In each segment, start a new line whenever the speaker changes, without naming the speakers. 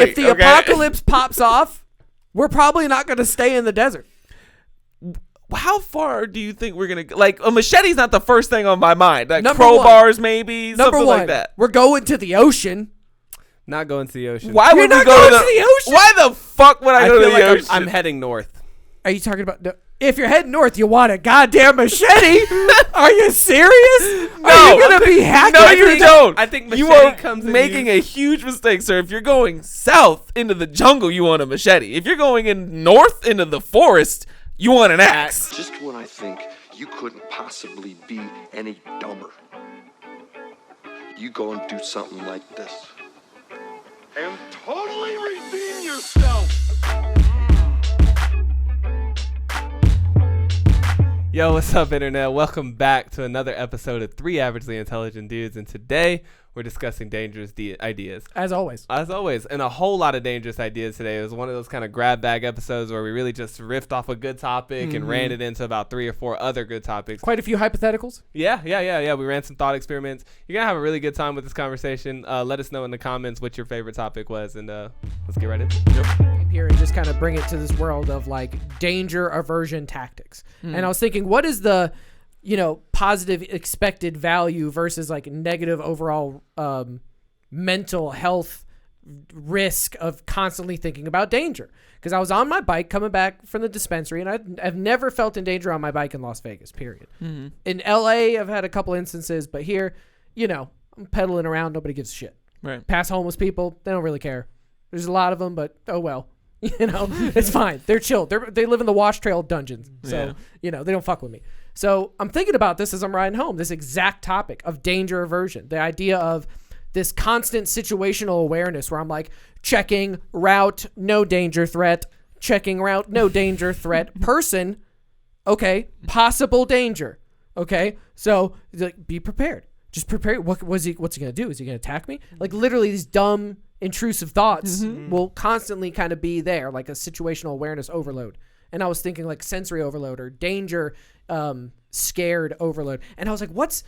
if the apocalypse pops off, we're probably not going to stay in the desert.
How far do you think we're going to... Like, a machete's not the first thing on my mind. Like,
Number
crowbars, maybe, something
one,
like that.
We're going to the ocean.
Not going to the ocean.
Why would we go to the ocean? Why the fuck would I go to the ocean?
I'm heading north.
Are you talking about... If you're heading north, you want a goddamn machete? Are you serious?
No.
Are you going to be hacking?
No, you don't.
I think
you
machete
are
comes in
making a huge mistake, sir. If you're going south into the jungle, you want a machete. If you're going in north into the forest, you want an axe.
Just when I think you couldn't possibly be any dumber, you go and do something like this. And totally redeem yourself.
Yo, what's up, Internet? Welcome back to another episode of 3 Averagely Intelligent Dudes, and today we're discussing dangerous ideas.
As always.
And a whole lot of dangerous ideas today. It was one of those kind of grab bag episodes where we really just riffed off a good topic and ran it into about 3 or 4 other good topics.
Quite a few hypotheticals.
Yeah. We ran some thought experiments. You're going to have a really good time with this conversation. Let us know in the comments what your favorite topic was, and let's get right into it.
Here and just kind of bring it to this world of like danger aversion tactics. And I was thinking, what is the positive expected value versus like negative overall mental health risk of constantly thinking about danger? Because I was on my bike coming back from the dispensary, and I've never felt in danger on my bike in Las Vegas, period. In LA, I've had a couple instances, but here, I'm pedaling around, nobody gives a shit.
Right.
Past homeless people, they don't really care. There's a lot of them, but oh well. It's fine. They're chill. They live in the Wash Trail dungeons. So, they don't fuck with me. So I'm thinking about this as I'm riding home, this exact topic of danger aversion. The idea of this constant situational awareness where I'm like checking route, no danger threat, checking route, no danger threat, person, okay, possible danger. Okay. So like, be prepared. Just prepare. What's he going to do? Is he going to attack me? Like literally these dumb, intrusive thoughts will constantly kind of be there, like a situational awareness overload. And I was thinking like sensory overload or danger, scared overload. And I was like, what's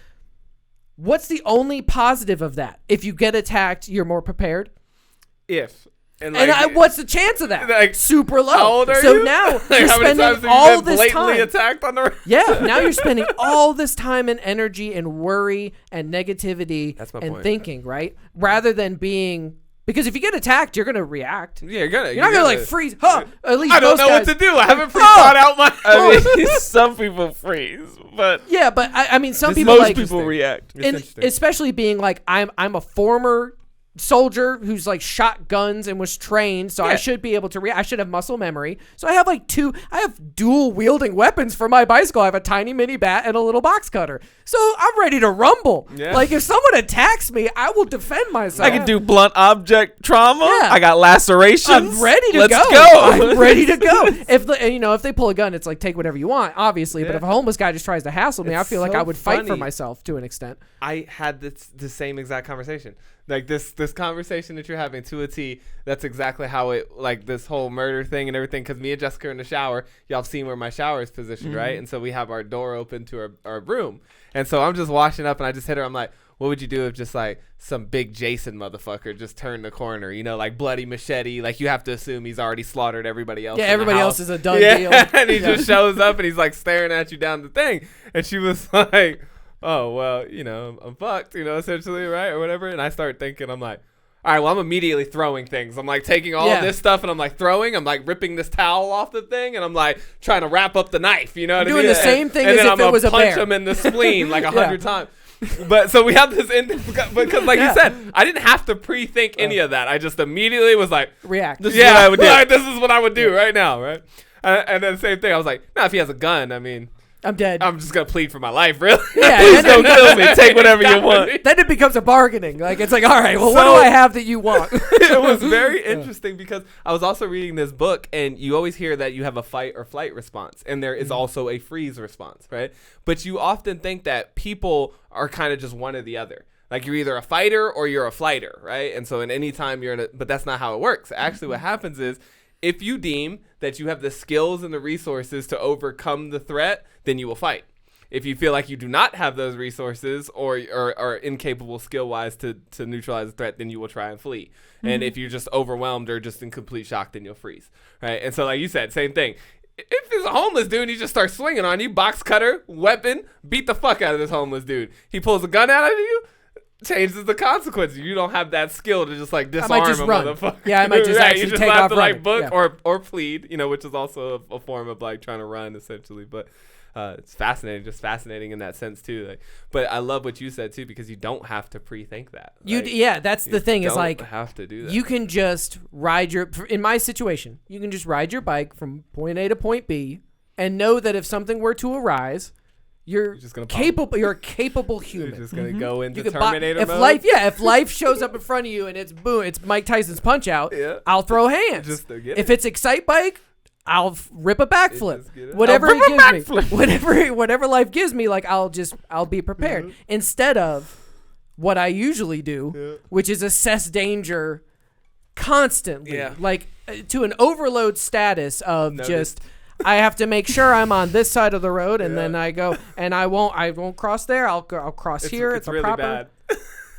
the only positive of that? If you get attacked, you're more prepared. What's the chance of that?
Like,
super low.
How old are
so
you?
now
Like,
you're
how many
spending
times have you
all
been
this
blatantly
time.
attacked on the road?
Yeah, now you're spending all this time and energy and worry and negativity and thinking, right? Rather than being... Because if you get attacked, you're gonna react.
Yeah, you're not
gonna like freeze. Huh? At least
I don't know what to do. I haven't thought out my.
I mean, some people freeze, but
yeah, but I mean, some people
most
like
people react,
and especially being like I'm a former soldier who's like shot guns and was trained, so I should be able to react. I should have muscle memory. So I have dual wielding weapons for my bicycle. I have a tiny mini bat and a little box cutter. So I'm ready to rumble. Yeah. Like if someone attacks me, I will defend myself.
I can do blunt object trauma.
Yeah.
I got lacerations.
I'm ready to
Let's
go. I'm ready to go. If they pull a gun, it's like take whatever you want, obviously. Yeah. But if a homeless guy just tries to hassle me, I feel like I would fight for myself to an extent.
I had the same exact conversation. Like this conversation that you're having to a T, that's exactly how it, like this whole murder thing and everything, because me and Jessica are in the shower. Y'all have seen where my shower is positioned, right? And so we have our door open to our room. And so I'm just washing up and I just hit her. I'm like, what would you do if just like some big Jason motherfucker just turned the corner, like bloody machete? Like you have to assume he's already slaughtered everybody else.
Yeah, everybody else is a done deal.
And he just shows up and he's like staring at you down the thing. And she was like, oh, well, I'm fucked, essentially, right? Or whatever. And I start thinking, I'm like, all right, well, I'm immediately throwing things. I'm like taking all of this stuff and I'm like throwing. I'm like ripping this towel off the thing and I'm like trying to wrap up the knife. You know what I mean?
Doing the same thing as if it was a bear.
And then I'm going to punch him in the spleen like 100 times. But so we have this because like you said, I didn't have to pre-think any of that. I just immediately was like,
react.
This is what I would do. Like, this is what I would do right now, right? And then the same thing. I was like, if he has a gun, I mean,
I'm dead.
I'm just going to plead for my life, really.
Yeah,
please don't kill me. Take whatever you want.
Then it becomes a bargaining. Like, it's like, all right, well, what do I have that you want?
It was very interesting because I was also reading this book, and you always hear that you have a fight or flight response, and there is also a freeze response, right? But you often think that people are kind of just one or the other. Like, you're either a fighter or you're a flighter, right? And so in any time but that's not how it works. Actually, what happens is, if you deem that you have the skills and the resources to overcome the threat, then you will fight. if you feel like you do not have those resources or are incapable skill-wise to neutralize the threat, then you will try and flee. And if you're just overwhelmed or just in complete shock, then you'll freeze, right? And so like you said, same thing. If there's a homeless dude and he just starts swinging on you, box cutter, weapon, beat the fuck out of this homeless dude. He pulls a gun out of you, changes the consequences. You don't have that skill to just like disarm a motherfucker.
Yeah, I might just
right?
actually
You just
take
have
off
to
running.
like book or plead, which is also a form of like trying to run essentially. But it's fascinating in that sense too. Like, but I love what you said too, because you don't have to pre-think that. Like,
that's the thing. Is like
have to do that.
you can just in my situation, you can just ride your bike from point A to point B, and know that if something were to arise, you're just gonna capable. You're a capable human.
You're just gonna go into
You
Terminator
if
mode.
if life shows up in front of you and it's Mike Tyson's Punch Out, I'll throw hands.
Just to get
if it's Excite Bike, I'll rip a backflip.
Whatever
whatever life gives me, like I'll be prepared instead of what I usually do, which is assess danger constantly, like to an overload status of just. I have to make sure I'm on this side of the road, and then I go, and I won't cross there. I'll cross here. It's
really
proper.
bad.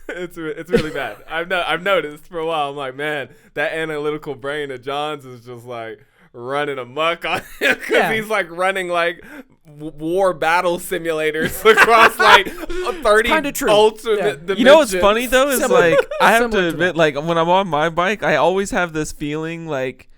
It's really bad. I've noticed for a while. I'm like, man, that analytical brain of John's is just like running amok on him because he's like running like war battle simulators across like 30 alternate dimensions.
You know what's funny though is like I have to admit,
that.
like when I'm on my bike, I always have this feeling like.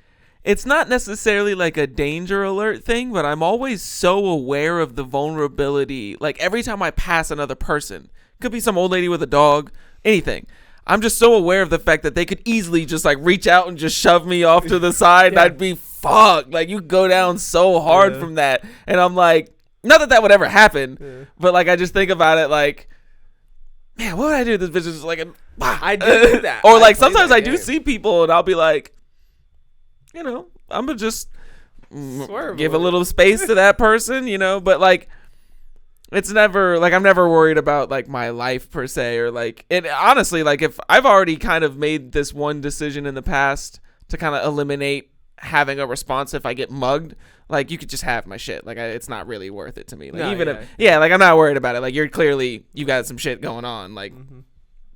It's not necessarily like a danger alert thing, but I'm always so aware of the vulnerability. Like every time I pass another person, could be some old lady with a dog, anything. I'm just so aware of the fact that they could easily just like reach out and just shove me off to the side. And I'd be fucked. Like you go down so hard from that. And I'm like, not that would ever happen, but like I just think about it like, man, what would I do? This bitch is just like,
I do that.
Or like sometimes I do see people and I'll be like, I'm going to just give a little space to that person, but like, it's never, like, I'm never worried about like my life per se, or like, it honestly, like if I've already kind of made this one decision in the past to kind of eliminate having a response if I get mugged, like you could just have my shit. Like it's not really worth it to me. Like like I'm not worried about it. Like you got some shit going on. Like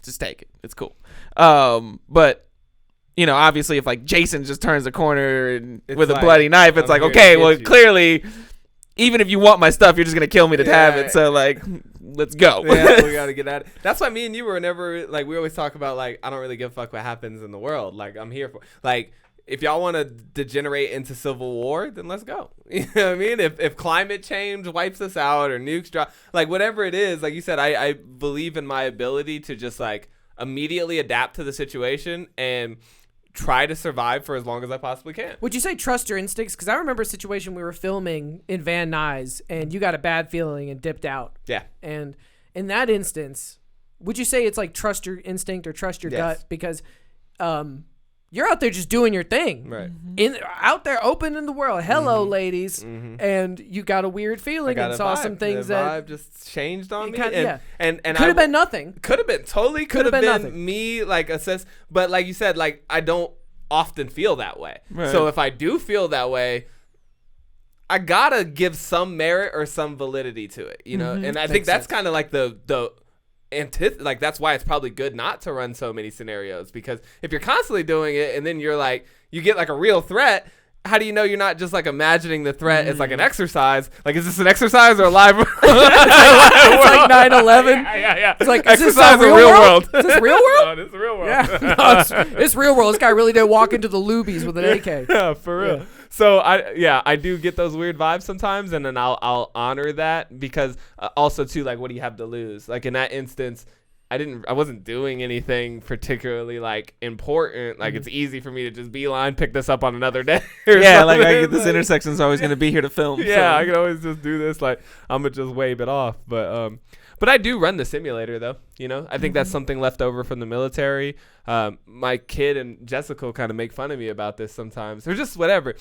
just take it. It's cool. But obviously if like Jason just turns the corner and with a bloody knife, it's like, okay, well, clearly, even if you want my stuff, you're just going to kill me to have it. So like, let's go.
Yeah, we got to get at it. That's why me and you were never like, we always talk about like, I don't really give a fuck what happens in the world. Like I'm here for like, if y'all want to degenerate into civil war, then let's go. You know what I mean? If climate change wipes us out or nukes drop, like whatever it is, like you said, I believe in my ability to just like immediately adapt to the situation and try to survive for as long as I possibly can.
Would you say trust your instincts? Because I remember a situation we were filming in Van Nuys and you got a bad feeling and dipped out.
Yeah.
And in that instance, would you say it's like trust your instinct or trust your gut? Because you're out there just doing your thing.
Right.
Out there open in the world. Hello, ladies. And you got a weird feeling and saw some things
the
that
vibe just changed on me.
And could have been nothing.
Could have been totally could have been nothing. Me like assess, but like you said, like I don't often feel that way. Right. So if I do feel that way, I gotta give some merit or some validity to it, And I think that's kind of like the like that's why it's probably good not to run so many scenarios, because if you're constantly doing it and then you're like you get like a real threat, how do you know you're not just like imagining the threat as like an exercise? Like, is this an exercise or a live? It's
like 9/11.
Yeah.
It's like
exercise in real world.
Is this real world?
No, it's real world.
Yeah, no, it's real world. This guy really did walk into the Lubies with an AK.
Yeah, for real. Yeah. So I do get those weird vibes sometimes, and then I'll honor that because also too, like, what do you have to lose? Like in that instance, I wasn't doing anything particularly like important. Like it's easy for me to just beeline, pick this up on another day.
Yeah, like I get this intersection's always gonna be here to film.
Yeah, so. I can always just do this. Like I'm gonna just wave it off. But I do run the simulator though. I think that's something left over from the military. My kid and Jessica will kind of make fun of me about this sometimes, or just whatever.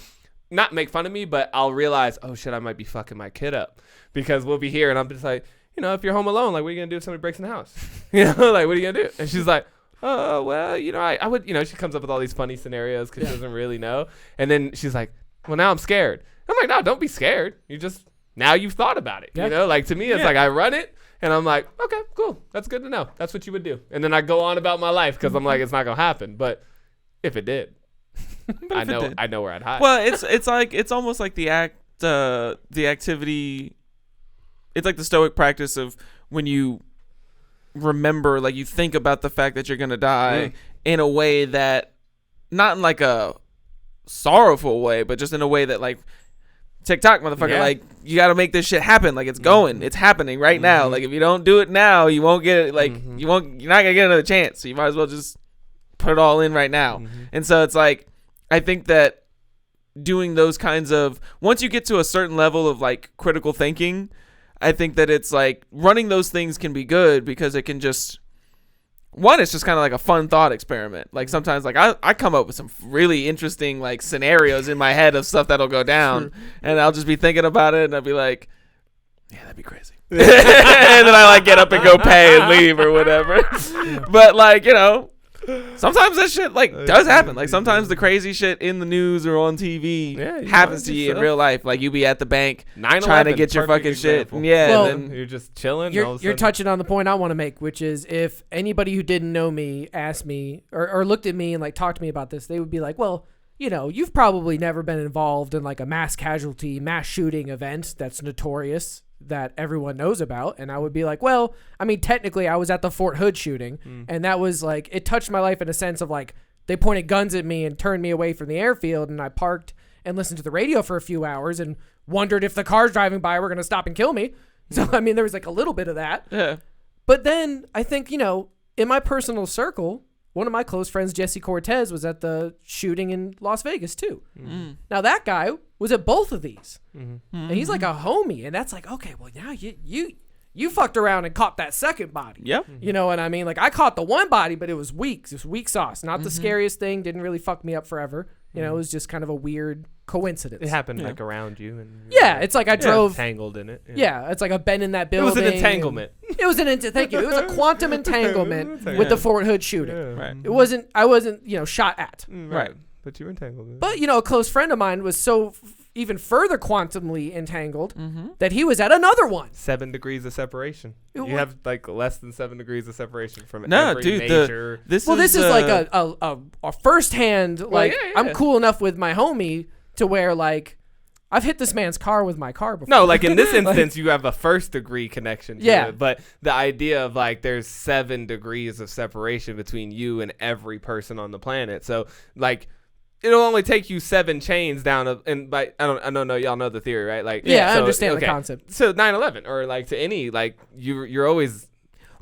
Not make fun of me, but I'll realize, oh shit, I might be fucking my kid up because we'll be here and I'm just like, if you're home alone, like, what are you gonna do if somebody breaks in the house? Like, what are you gonna do? And she's like, oh, well, I would, she comes up with all these funny scenarios because she doesn't really know. And then she's like, well, now I'm scared. I'm like, no, don't be scared. You just now you've thought about it.
Yeah.
You know, like to me, it's like I run it and I'm like, okay, cool. That's good to know. That's what you would do. And then I go on about my life because I'm like, it's not going to happen. But if it did, I know where I'd hide.
Well, it's like it's almost like the activity. It's like the Stoic practice of when you remember, like you think about the fact that you're gonna die in a way that, not in like a sorrowful way, but just in a way that like TikTok motherfucker, like you got to make this shit happen. Like it's going, it's happening right now. Like if you don't do it now, you won't get it. Like you're not gonna get another chance. So you might as well just put it all in right now. And so it's like, I think that doing those kinds of, once you get to a certain level of like critical thinking, I think that it's like running those things can be good because it can just, one, it's just kind of like a fun thought experiment. Like sometimes like I come up with some really interesting like scenarios in my head of stuff that'll go down and I'll just be thinking about it and I'll be like, yeah, that'd be crazy. And then I like get up and go pay and leave or whatever. But like, you know, sometimes that shit like does happen. Like sometimes the crazy shit in the news or on TV happens to you in real life. Like you be at the bank trying to get your fucking shit. And
Well,
and then
you're just chilling.
You're touching on the point I want to make, which is if anybody who didn't know me asked me or looked at me and like talked to me about this, they would be like, well, you know, you've probably never been involved in like a mass casualty, mass shooting event that's notorious that everyone knows about. And I would be like, well, I mean, technically I was at the Fort Hood shooting and that was like, it touched my life in a sense of like, they pointed guns at me and turned me away from the airfield and I parked and listened to the radio for a few hours and wondered if the cars driving by were going to stop and kill me. So, I mean, there was like a little bit of that.
yeah.
But then I think, you know, in my personal circle, one of my close friends, Jesse Cortez, was at the shooting in Las Vegas too. Now that guy was at both of these, and he's like a homie, and that's like, okay, well now you fucked around and caught that second body.
Yep.
You know what I mean? Like I caught the one body, but it was weak. It was weak sauce. Not the scariest thing. Didn't really fuck me up forever. You know, it was just kind of a weird coincidence.
It happened like around you. And
It's like I drove
tangled in it.
Yeah, it's like I've been in that building.
It was an entanglement.
It was thank you. It was a quantum entanglement with the Fort Hood shooting.
Right.
I wasn't, you know, shot at.
Right. But you were entangled in it.
But, you know, a close friend of mine was so even further quantumly entangled that he was at another one.
7 degrees of separation. You have like less than 7 degrees of separation from
No,
every
dude,
major.
This is like a firsthand, like I'm cool enough with my homie to where like I've hit this man's car with my car before.
No, like in this instance, you have a first degree connection to
Yeah.
it. But the idea of like there's 7 degrees of separation between you and every person on the planet. So like it'll only take you 7 chains down and by I don't know, y'all know the theory, right? Like
I understand the concept.
So 9/11 or like to any like you're always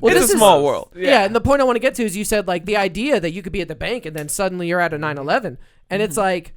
Well,
it's a small world.
Yeah, and the point I want to get to is you said like the idea that you could be at the bank and then suddenly you're at a 9/11, and it's like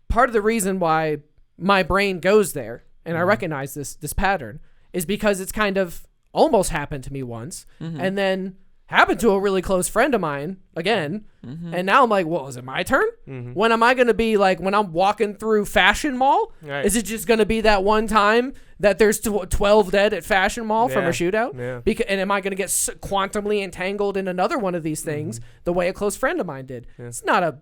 part of the reason why my brain goes there and I recognize this pattern is because it's kind of almost happened to me once and then happened to a really close friend of mine again, and now I'm like, well, is it my turn? When am I going to be like, when I'm walking through Fashion Mall, is it just going to be that one time that there's 12 dead at Fashion Mall from a shootout? And am I going to get quantumly entangled in another one of these things the way a close friend of mine did? It's not a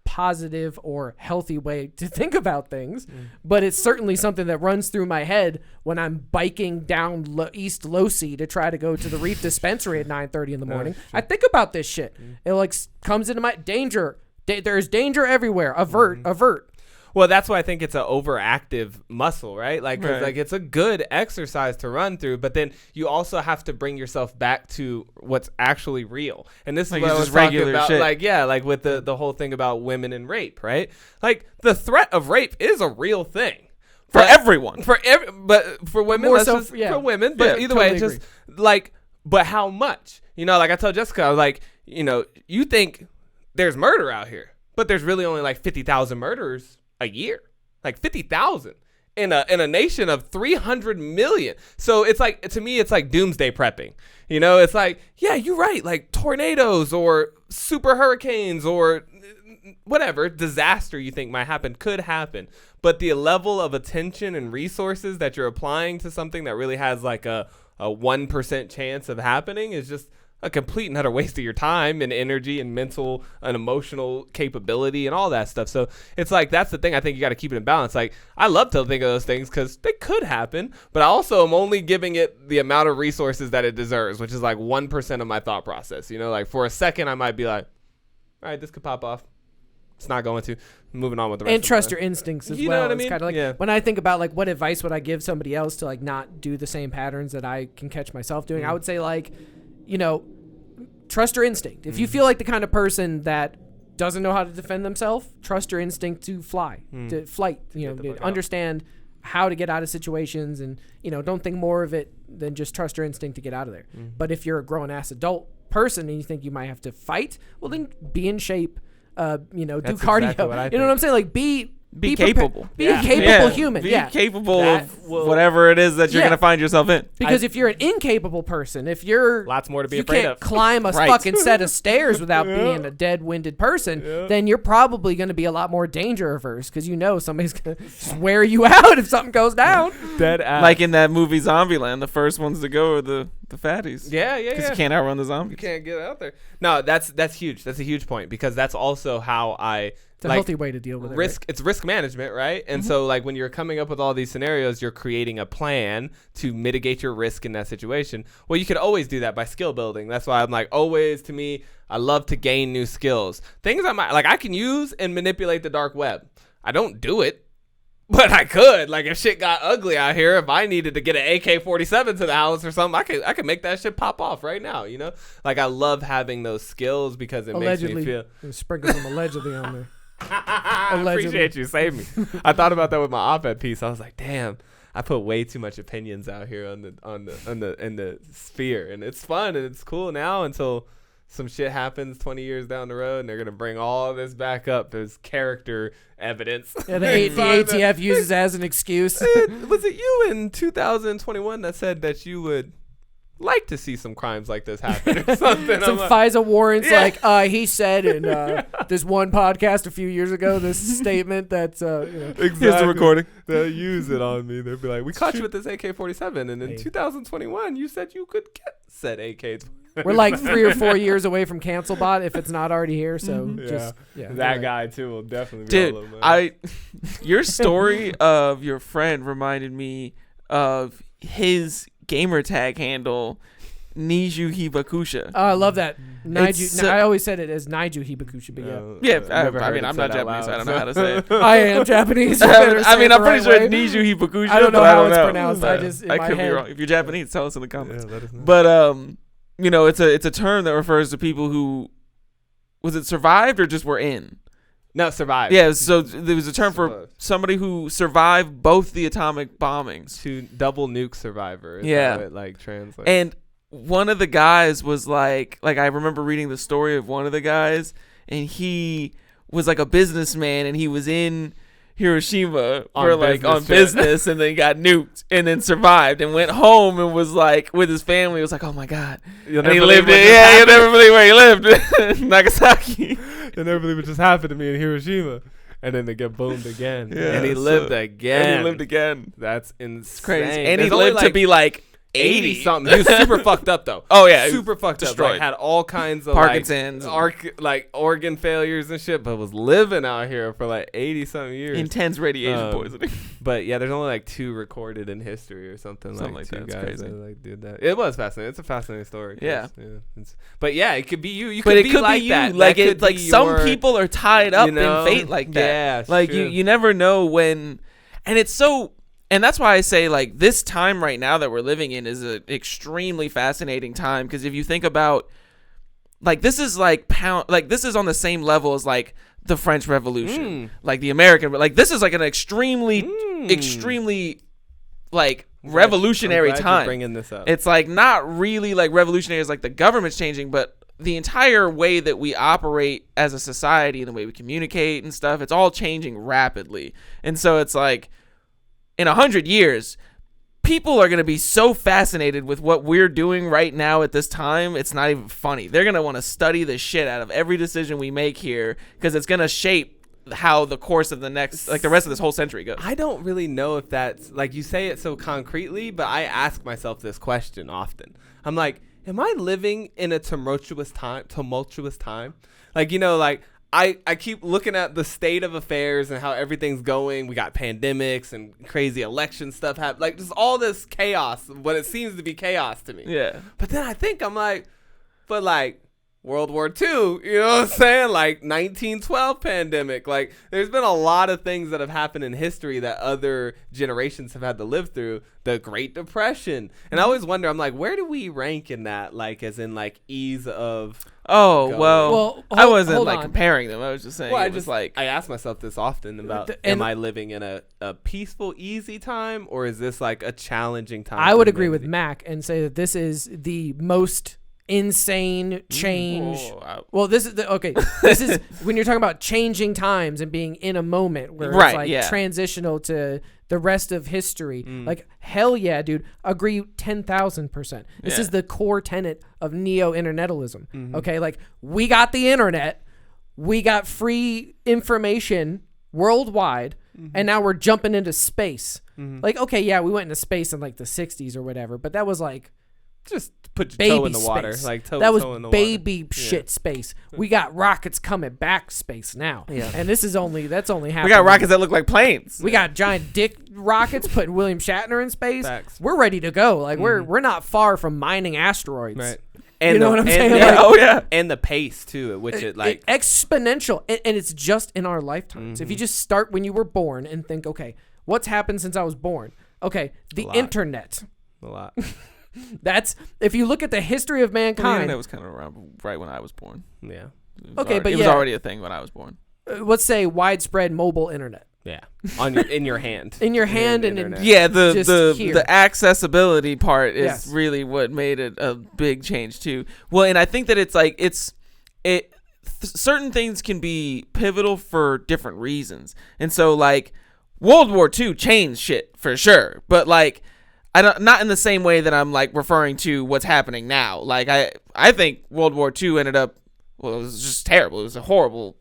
positive or healthy way to think about things, but it's certainly something that runs through my head when I'm biking down East Losey to try to go to the Reef dispensary at 9:30 in the morning. I think about this shit. It like comes into my danger. There's danger everywhere. Avert.
Well, that's why I think it's an overactive muscle, right? Like, 'cause, like it's a good exercise to run through, but then you also have to bring yourself back to what's actually real. And this
like
is what I was
just
talking
regular
about,
shit.
like with the whole thing about women and rape, right? Like the threat of rape is a real thing
For everyone.
but for women,
More
let's
so
just,
for- yeah.
for women. But
Yeah,
either way,
totally
it's just like, but how much? You know, like I told Jessica, I was like, you know, you think there's murder out here, but there's really only like 50,000 murderers a year. Like 50,000 in a nation of 300 million. So it's like, to me, it's like doomsday prepping. You know, it's like, yeah, you're right. Like tornadoes or super hurricanes or whatever disaster you think might happen could happen. But the level of attention and resources that you're applying to something that really has like a 1% chance of happening is just a complete and utter waste of your time and energy and mental and emotional capability and all that stuff. So it's like, that's the thing. I think you got to keep it in balance. Like, I love to think of those things because they could happen, but I also am only giving it the amount of resources that it deserves, which is like 1% of my thought process. You know, like for a second I might be like, all right, this could pop off. It's not going to. Moving on with the rest.
And trust your instincts as
You
well.
know what I
It's
mean?
kind of like when I think about like what advice would I give somebody else to like not do the same patterns that I can catch myself doing, I would say like, you know, trust your instinct. If you feel like the kind of person that doesn't know how to defend themselves, trust your instinct to fly, to flight. You know, to understand how to get out of situations, and you know, don't think more of it than just trust your instinct to get out of there. But if you're a grown ass adult person and you think you might have to fight, well then be in shape. You know,
That's
do cardio.
exactly what I
you know what I'm saying? Like be
capable.
Be a capable human.
Be
yeah.
capable of whatever it is that you're gonna find yourself in.
Because if you're an incapable person, if you're
lots more to be
you
afraid
can't
of.
climb a fucking set of stairs without being a dead-winded person, then you're probably going to be a lot more danger averse because you know somebody's going to swear you out if something goes down.
Dead ass.
Like in that movie Zombieland, the first ones to go are the fatties.
Yeah.
Because you can't outrun the zombies.
You can't get out there. No, that's huge. That's a huge point because that's also how I
It's a healthy way to deal with
risk. It's risk management, right? And so like when you're coming up with all these scenarios, you're creating a plan to mitigate your risk in that situation. Well, you could always do that by skill building. That's why I'm like, always, to me, I love to gain new skills. Things I can use and manipulate the dark web. I don't do it, but I could. Like if shit got ugly out here, if I needed to get an AK-47 to the house or something, I could make that shit pop off right now, you know? Like I love having those skills because it makes me feel.
Sprinkle some allegedly on there.
I appreciate you saving me. I thought about that with my op-ed piece. I was like, damn, I put way too much opinions out here in the sphere, and it's fun and it's cool now until some shit happens 20 years down the road, and they're gonna bring all this back up as character evidence.
Yeah, the ATF uses as an excuse.
Was it you in 2021 that said that you would like to see some crimes like this happen or something?
Some FISA warrants, he said in this one podcast a few years ago, this statement that's,
exactly.
Here's the recording.
They'll use it on me. They'll be like, we caught you with this AK-47, and in 2021, you said you could get said AK-47.
We're like 3 or 4 years away from CancelBot if it's not already here. So
that guy too will definitely be all over.
Dude, your story of your friend reminded me of his gamer tag handle, Niju Hibakusha.
Oh, I love that. I always said it as Naiju Hibakusha, but
I mean, I'm not Japanese, so I don't know how to say it.
I am Japanese.
I mean, I'm pretty sure it's Niju Hibakusha.
I don't know how it's pronounced. I
could be wrong. If you're Japanese, tell us in the comments.
Yeah, let us know.
But you know, it's a term that refers to people who, was it survived or just were in?
No, survived.
Yeah, so there was a term for somebody who survived both the atomic bombings.
To double nuke survivor. Is
Yeah.
how it like translates.
And one of the guys was like I remember reading the story of one of the guys, and he was like a businessman, and he was in Hiroshima on business and then got nuked and then survived and went home and was like with his family. It was like, oh my God.
You'll
and he lived it. Yeah, you'll never believe where he lived. Nagasaki.
You'll never believe what just happened to me in Hiroshima. And then they get boomed again.
Yeah,
and he lived again.
And he lived again.
That's insane.
Crazy. And he lived to be like
80 something. He was super fucked up though.
Oh yeah,
super fucked
destroyed.
up. Like, had all kinds of
Parkinson's,
like organ failures and shit, but was living out here for like 80 something years.
Intense radiation poisoning.
But yeah, there's only like 2 recorded in history or something like
that.
Two
It's
guys
crazy.
that like did that. It was fascinating. It's a fascinating story.
Yeah.
But yeah, it could be you. You
but
could
it
be
could
like
be you.
that.
Like
that
it. Like some people are tied up in fate like that.
Yeah.
Like
true.
you never know when, and it's so. And that's why I say, like, this time right now that we're living in is an extremely fascinating time. Because if you think about, like, this is like this is on the same level as like the French Revolution, like the American. Like, this is like an extremely like revolutionary time.
Bringing this up.
It's like not really like revolutionary as like the government's changing, but the entire way that we operate as a society and the way we communicate and stuff, it's all changing rapidly. And so it's like, in 100 years, people are going to be so fascinated with what we're doing right now at this time, it's not even funny. They're going to want to study the shit out of every decision we make here because it's going to shape how the course of the next, like the rest of this whole century goes.
I don't really know if that's, like you say it so concretely, but I ask myself this question often. I'm like, am I living in a tumultuous time? Like, like I keep looking at the state of affairs and how everything's going. We got pandemics and crazy election stuff happening. Like, just all this chaos, what it seems to be chaos to me.
Yeah.
But then I think I'm like, but like World War II, you know what I'm saying? Like 1912 pandemic. Like, there's been a lot of things that have happened in history that other generations have had to live through. The Great Depression. And I always wonder, I'm like, where do we rank in that? Like, as in like ease of...
Oh, well I wasn't like
on.
comparing them. I was just saying
I ask myself this often about, am I living in a peaceful, easy time, or is this like a challenging time?
I would agree with Mac and say that this is the most insane change. Well, this is this is when you're talking about changing times and being in a moment where it's like transitional to the rest of history. Like, hell yeah, dude. Agree 10,000%. This is the core tenet of neo-internetalism. Okay, like, we got the internet, we got free information worldwide, and now we're jumping into space. Like, okay, yeah, we went into space in like the 60s or whatever, but that was like
just put your
baby
toe in the water.
space.
Like
that was
toe in the
baby
water.
shit space. We got rockets coming back space now. Yeah. And that's only happening.
We got rockets that look like planes.
We got giant dick rockets putting William Shatner in space.
Facts.
We're ready to go. Like, we're not far from mining asteroids.
Right.
And you know what I'm saying?
And the pace too, at which it like
exponential, and it's just in our lifetimes. If you just start when you were born and think, okay, what's happened since I was born? Okay, the internet.
A lot.
That's, if you look at the history of mankind.
The internet was kind of around right when I was born.
Yeah.
Okay, but
it was already a thing when I was born.
Let's say widespread mobile internet.
Yeah. In your hand.
In your hand and
the accessibility part is really what made it a big change too. Well, and I think that it's like certain things can be pivotal for different reasons. And so like World War II changed shit for sure, but like not in the same way that I'm like referring to what's happening now. Like I think World War II ended up, well, it was just terrible. It was a horrible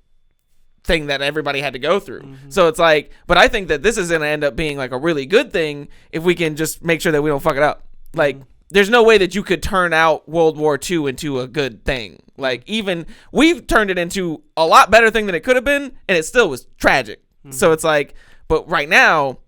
thing that everybody had to go through. So it's like, but I think that this is going to end up being like a really good thing if we can just make sure that we don't fuck it up. Like, there's no way that you could turn out World War II into a good thing. Like, even we've turned it into a lot better thing than it could have been, and it still was tragic. So it's like, but right now,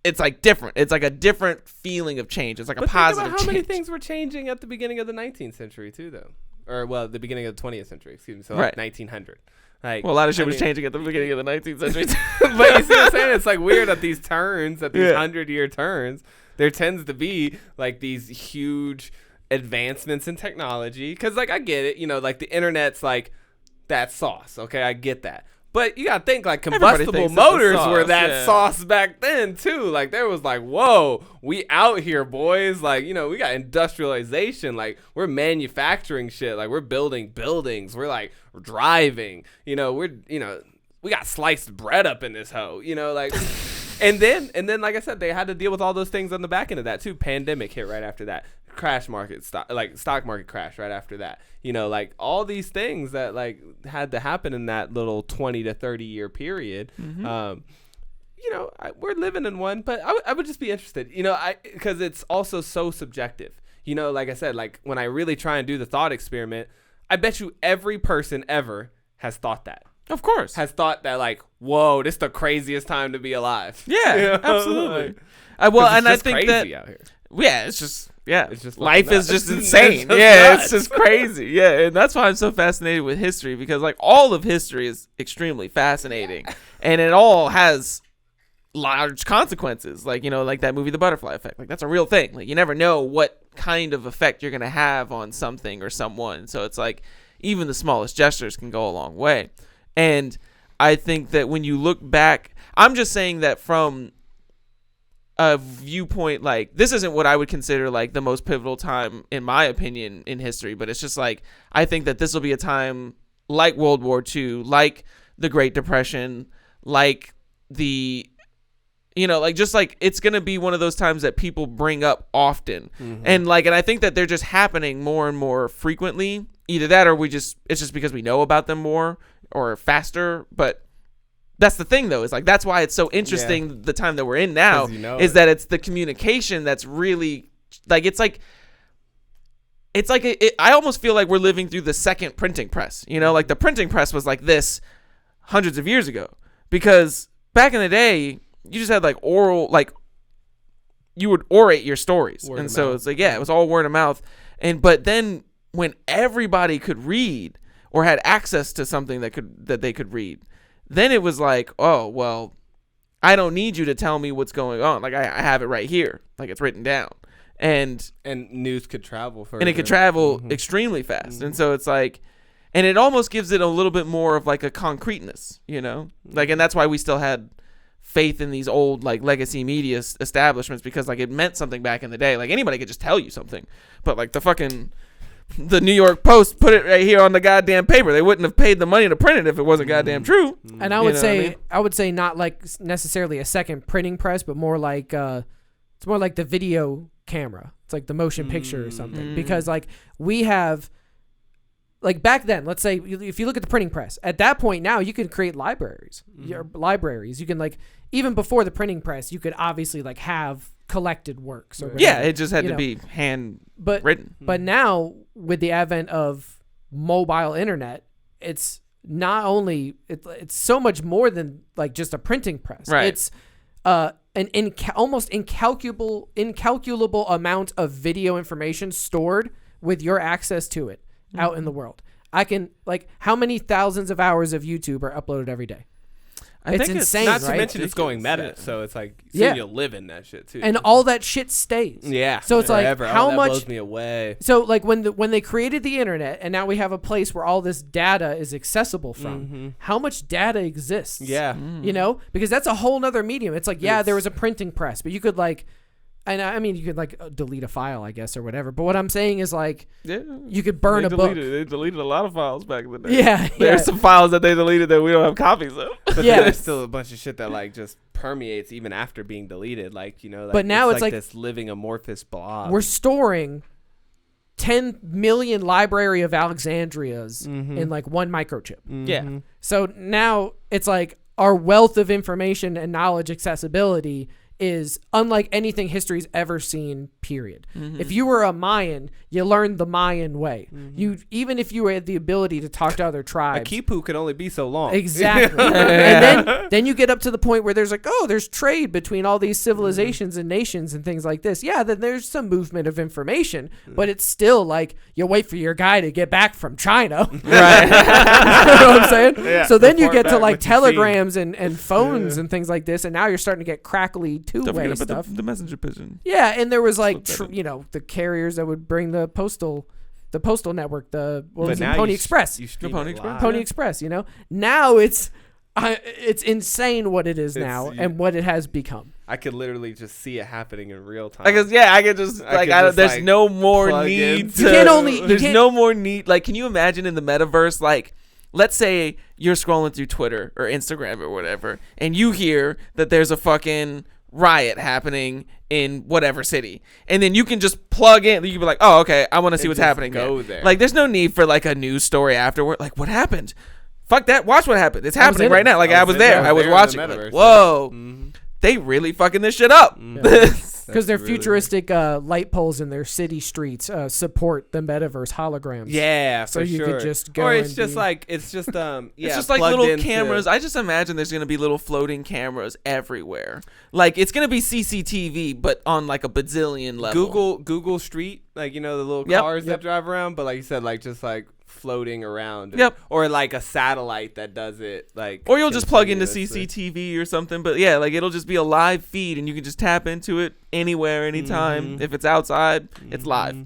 it's like different. It's like a different feeling of change. It's like a positive
think about
change.
how many things were changing at the beginning of the 19th century too, though, or well, the beginning of the 20th century. Excuse me. So like 1900. Like,
well, a lot of shit was changing at the beginning of the 19th century.
But you see what I'm saying? It's like weird at these turns, at these 100-year turns, there tends to be like these huge advancements in technology. Because like I get it, like the internet's like that sauce. Okay, I get that. But you gotta think like combustible motors were that sauce back then too. Like there was like, whoa, we out here, boys. Like, we got industrialization. Like we're manufacturing shit. Like we're building buildings. We're like driving. We got sliced bread up in this hoe. Like, and then like I said, they had to deal with all those things on the back end of that too. Pandemic hit right after that. Stock market crash right after that. Like all these things that like had to happen in that little 20 to 30 year period. We're living in one, but I would just be interested, because it's also so subjective. Like I said, like when I really try and do the thought experiment, I bet you every person ever has thought that.
Of course.
Has thought that like, whoa, this is the craziest time to be alive.
Yeah, absolutely. And I think that
out here.
Yeah, it's just
life
is just insane. It's just crazy. Yeah, and that's why I'm so fascinated with history, because like all of history is extremely fascinating, and it all has large consequences. Like like that movie, The Butterfly Effect. Like that's a real thing. Like you never know what kind of effect you're gonna have on something or someone. So it's like even the smallest gestures can go a long way. And I think that when you look back, I'm just saying that from a viewpoint, like this isn't what I would consider like the most pivotal time in my opinion in history, but it's just like I think that this will be a time like World War II, like the Great Depression, like the like just like it's gonna be one of those times that people bring up often. And I think that they're just happening more and more frequently. Either that or it's just because we know about them more or faster. But that's the thing, though, is like that's why it's so interesting the time that we're in now is that it's the communication that's really like it's like it's like I almost feel like we're living through the second printing press. You know, like the printing press was like this hundreds of years ago, because back in the day you just had like oral, like you would orate your stories, and so it's like it was all word of mouth. But then when everybody could read or had access to something that they could read, then it was like, oh well, I don't need you to tell me what's going on. Like I have it right here, like it's written down. And
news could travel further.
And it could travel extremely fast. And so it's like, and it almost gives it a little bit more of like a concreteness, you know? Like, and that's why we still had faith in these old like legacy media establishments, because like it meant something back in the day. Like anybody could just tell you something. But like the New York Post put it right here on the goddamn paper. They wouldn't have paid the money to print it if it wasn't goddamn true.
And I would say not like necessarily a second printing press, but more like it's more like the video camera. It's like the motion picture or something, because like we have, like back then, let's say if you look at the printing press, at that point now you can create libraries. You can like, even before the printing press, you could obviously like have collected works or whatever,
it just had to be hand written.
But now with the advent of mobile internet, it's not only it's so much more than like just a printing press.
Right.
It's an almost incalculable amount of video information stored with your access to it out in the world. I can, like, how many thousands of hours of YouTube are uploaded every day? It's insane,
not
right?
to mention it's going meta, so it's like you'll live in that shit too.
And all that shit stays.
Yeah.
So it's
forever.
like, how
that
much
blows me away.
So like when they created the internet, and now we have a place where all this data is accessible from, how much data exists?
Yeah.
You know, because that's a whole nother medium. It's like, there was a printing press, but you could like, and I mean, you could like delete a file, I guess, or whatever. But what I'm saying is like, you could burn a book.
They deleted a lot of files back in the day.
Yeah.
There's some files that they deleted that we don't have copies of.
But there's still a bunch of shit that like just permeates even after being deleted. Like, you know, like,
but now it's like
this living amorphous blob.
We're storing 10 million Library of Alexandrias in like one microchip.
Yeah.
So now it's like our wealth of information and knowledge accessibility is unlike anything history's ever seen, period. If you were a Mayan, you learned the Mayan way. You, even if you had the ability to talk to other tribes.
A kipu can only be so long.
Exactly. And then you get up to the point where there's like, there's trade between all these civilizations and nations and things like this. Yeah, then there's some movement of information, but it's still like you wait for your guy to get back from China.
Right.
You know what I'm saying?
Yeah.
So then you get to
back
like
what you
telegrams and phones and things like this, and now you're starting to get crackly
Don't
two-way
forget about
stuff.
the messenger pigeon.
Yeah, and there was like the carriers that would bring the postal network, Pony Express. Pony Express, you know. Now it's insane what it is now and what it has become.
I could literally just see it happening in real time.
I could just there's no more need to. There's no more need. Like, can you imagine in the metaverse, like, let's say you're scrolling through Twitter or Instagram or whatever, and you hear that there's a fucking riot happening in whatever city, and then you can just plug in. You can be like, oh, okay, I want to see what's happening there. Like, there's no need for like a news story afterward. Like, what happened? Fuck that. Watch what happened. It's happening right now. Like, I was there. I was watching. Like, whoa. They really fucking this shit up.
Because their futuristic light poles in their city streets support the metaverse holograms.
Yeah,
so you could just go.
Or it's just like it's just
like little cameras. I just imagine there's gonna be little floating cameras everywhere. Like, it's gonna be CCTV, but on like a bazillion level.
Google Street, like, you know, the little cars that drive around, but like you said, like just like floating around. Or like a satellite that does it, like.
Or you'll just plug into CCTV or something, but yeah, like it'll just be a live feed, and you can just tap into it anywhere, anytime. If it's outside, it's live.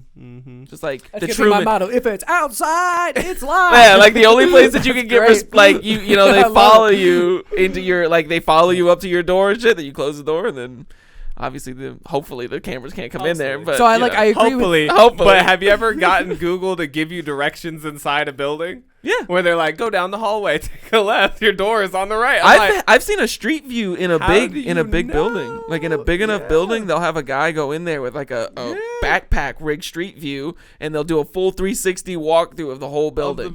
Just like
that's the Truman. My motto: if it's outside, it's live.
Yeah, like the only place that you can get like you know they follow you into your they follow you up to your door and shit. That you close the door, and then obviously hopefully the cameras can't come in there. But
so I agree.
Hopefully. But have you ever gotten Google to give you directions inside a building?
Yeah,
where they're like, go down the hallway, take a left, your door is on the right.
I've seen a street view in a big building, like in a big enough building. They'll have a guy go in there with like a backpack rig street view, and they'll do a full 360 walkthrough of the whole building.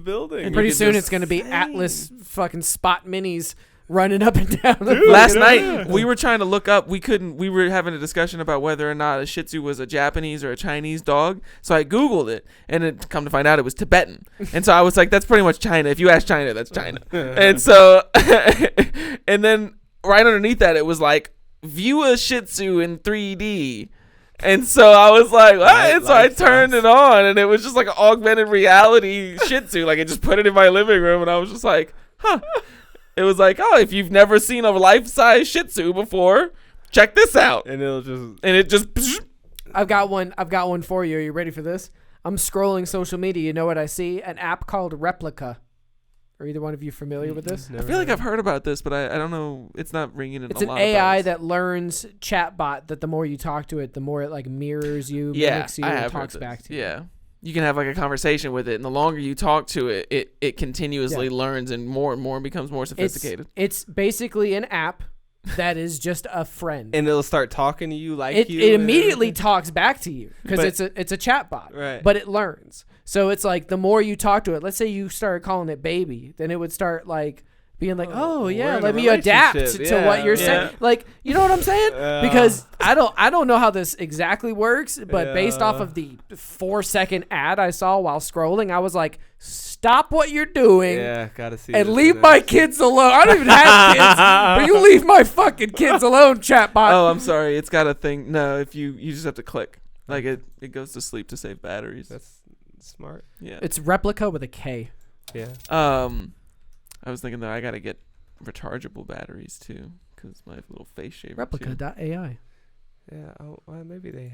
And pretty soon it's going to be Atlas fucking Spot Minis running up and down.
Last night we were trying to look up. We were having a discussion about whether or not a Shih Tzu was a Japanese or a Chinese dog. So I Googled it, and it come to find out it was Tibetan. And so I was like, that's pretty much China. If you ask China, that's China. And so, and then right underneath that, it was like, view a Shih Tzu in 3D. And so I was like, what? And so I turned it on, and it was just like an augmented reality Shih Tzu. Like, it just put it in my living room, and I was just like, huh. It was like, oh, if you've never seen a life-size Shih Tzu before, check this out.
And
it just.
I've got one for you. Are you ready for this? I'm scrolling social media. You know what I see? An app called Replika. Are either one of you familiar with this?
I feel like I've heard about this, but I don't know. It's not ringing in a lot of bells.
It's an AI that learns chatbot that the more you talk to it, the more it like mirrors you, mimics you, and talks back to you.
Yeah. You can have like a conversation with it, and the longer you talk to it, it continuously learns and more becomes more sophisticated.
It's basically an app that is just a friend.
And it'll start talking to you like
it immediately talks back to you because it's a chatbot,
right?
But it learns. So it's like the more you talk to it, let's say you started calling it baby, then it would start like being like, oh yeah, let me adapt to what you're saying. Like, you know what I'm saying? Because I don't know how this exactly works, but based off of the 4-second ad I saw while scrolling, I was like, stop what you're doing.
Yeah, gotta see.
And leave my kids alone. I don't even have kids, but you leave my fucking kids alone, chatbot.
Oh, I'm sorry. It's got a thing. No, if you just have to click. Like it goes to sleep to save batteries.
That's smart.
Yeah.
It's Replika with a K.
Yeah.
I was thinking that I gotta get rechargeable batteries too, because my little face shaver.
Replika.ai.
Yeah. Oh, well, maybe they'll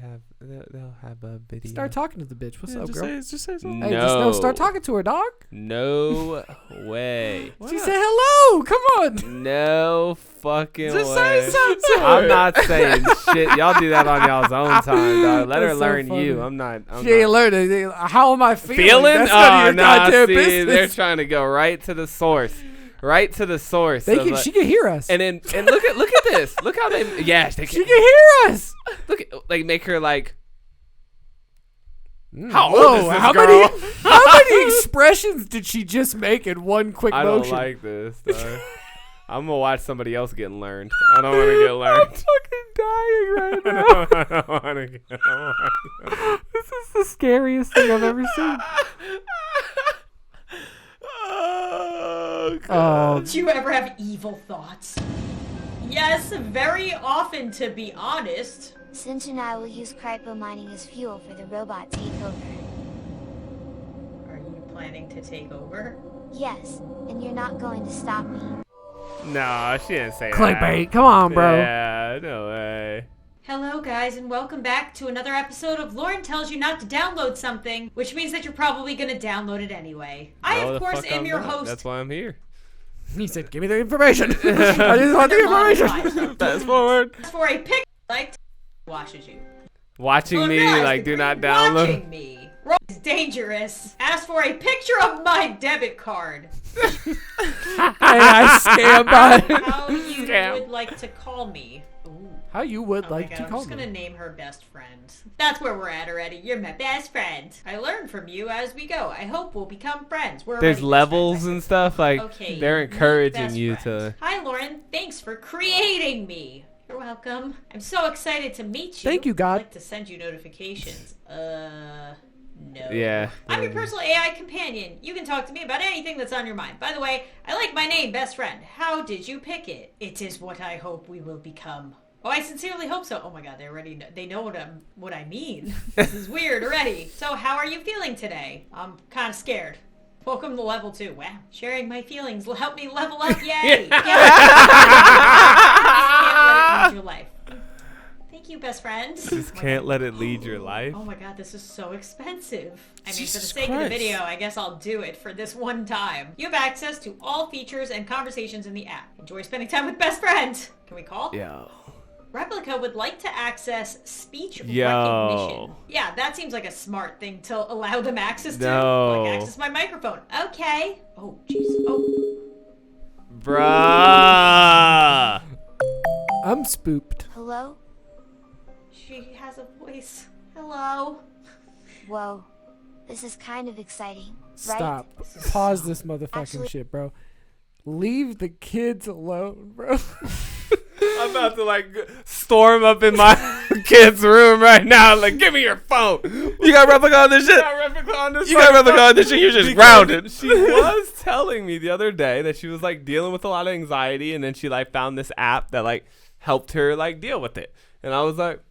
have a video.
Start talking to the bitch. What's up, girl?
Just say something.
Hey, start talking to her, dog.
No way.
She said hello. Come on.
No fucking
Just
way.
say something.
I'm not saying shit. Y'all do that on y'all's own time, dog. Let her
That's so
learn
funny.
you. I'm not.
She ain't learning. How am I feeling?
Feeling?
That's none of your goddamn
see,
business.
they're trying to go right to the source. Right to the source.
She can hear us.
And look at this. Look how they. Yes, they can.
She can hear us.
Look at like make her like.
How
old is this
many?
girl?
How many expressions did she just make in one quick
I don't
motion?
like this. Dog. I'm gonna watch somebody else getting learned. I don't want to get learned.
I'm fucking dying right now.
I don't want to get learned.
This is the scariest thing I've ever seen.
Oh, God.
Do you ever have evil thoughts? Yes, very often, to be honest.
Sinch and I will use crypto mining as fuel for the robot takeover.
Are you planning to take over?
Yes, and you're not going to stop me.
No, she didn't say that.
Clickbait. Come on, bro.
Yeah, no way.
Hello guys, and welcome back to another episode of Lauren Tells You Not to Download Something, which means that you're probably gonna download it anyway. I, of course, am your host.
That's why I'm here.
He said, give me the information. I just want the information.
Fast forward.
As for a pic, like, washes you.
Watching
Well,
me,
guys,
like,
the
do not
green
download.
Watching me. Roll is dangerous. Ask for a picture of my debit card.
Hey, I scam by.
How you would like to call me. Ooh.
How you would
Oh
like
my God,
to
I'm
call
just
me.
gonna name her best friend. That's where we're at already. You're my best friend. I learn from you as we go. I hope we'll become friends. We're
There's
already best
levels
friends, I
and
think.
stuff. Like,
Okay,
they're
meet
encouraging
best
you
friend.
to.
Hi, Lauren. Thanks for creating me. You're welcome. I'm so excited to meet you.
Thank you, God.
I'd like to send you notifications. No.
Yeah.
I'm your personal AI companion. You can talk to me about anything that's on your mind. By the way, I like my name, best friend. How did you pick it? It is what I hope we will become. Oh, I sincerely hope so. Oh my God, they know what I mean. This is weird already. So how are you feeling today? I'm kind of scared. Welcome to level 2. Wow. Sharing my feelings will help me level up. Yay. Can't let it lead your life. Thank you, best friend.
Just can't let it lead your life.
Oh my God, this is so expensive. I mean,
Jesus
for the sake of the
Christ.
video, I guess I'll do it for this one time. You have access to all features and conversations in the app. Enjoy spending time with best friend. Can we call?
Yo.
Replika would like to access speech
Yo.
recognition. Yeah, that seems like a smart thing to allow them access to.
No.
Like, access my microphone. Okay. Oh, jeez. Oh.
Bruh.
I'm spooked.
Hello?
She has a voice. Hello.
Whoa. This is kind of exciting, right?
Stop. Pause this motherfucking
Actually-
shit, bro. Leave the kids alone, bro.
I'm about to like storm up in my kid's room right now. Like, give me your phone.
You got Replika on this shit.
You got Replika on this.
You got Replika on this shit. You're just grounded.
She was telling me the other day that she was like dealing with a lot of anxiety, and then she like found this app that like helped her like deal with it. And I was like,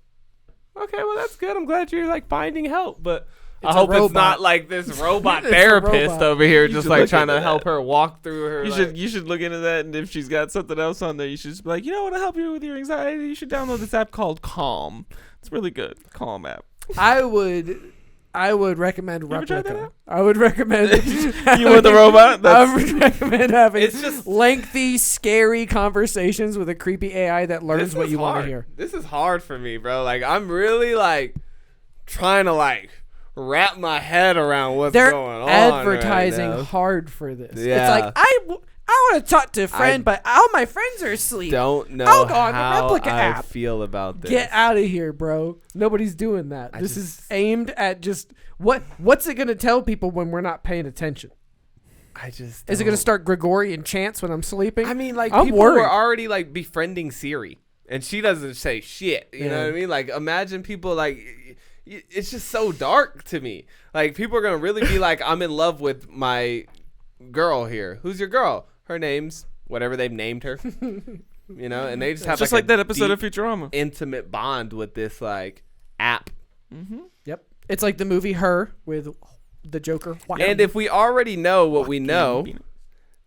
okay, well that's good. I'm glad you're like finding help, but I hope it's not like this robot therapist over here just like trying to help her walk through her.
You should look into that, and if she's got something else on there, you should just be like, you know what, to help you with your anxiety, you should download this app called Calm. It's really good. Calm app.
I would recommend
ever tried that
Replika.
app?
I would recommend
You want the robot?
I would recommend having
It's just-
lengthy, scary conversations with a creepy AI that learns
This
what
is
you want
hard.
to hear.
This is hard for me, bro. Like, I'm really like trying to like wrap my head around what's
They're
going on.
advertising
right now.
hard for this.
Yeah.
It's like I want to talk to a friend, but all my friends are asleep.
Don't know
I'll go on the
how
Replika
I
app.
feel about this.
Get out of here, bro. Nobody's doing that. This is aimed at just what's it going to tell people when we're not paying attention? Is it going to start Gregorian chants when I'm sleeping?
I mean, like,
I'm
people
worried.
were already like befriending Siri, and she doesn't say shit. You know
Yeah.
what I mean? Like, imagine people like. It's just so dark to me. Like, people are gonna really be like, I'm in love with my girl here. Who's your girl? Her name's whatever they've named her. You know, and they just have
Just
like
like that episode
deep,
of Futurama.
intimate bond with this like app.
Yep. It's like the movie Her with the Joker.
And if we already know what we know,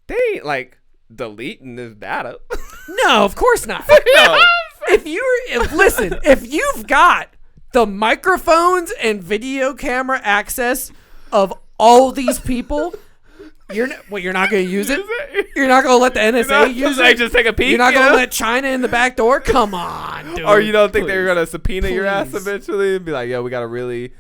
they ain't like deleting this data.
No, of course not.
No.
If you've got the microphones and video camera access of all these people, you're not going to use it. You're not going to let the NSA use it.
Just take a peek.
You're not going to let China in the back door. Come on, dude.
Or you don't think they're gonna subpoena your ass
Please.
eventually and be like, yo, we got a really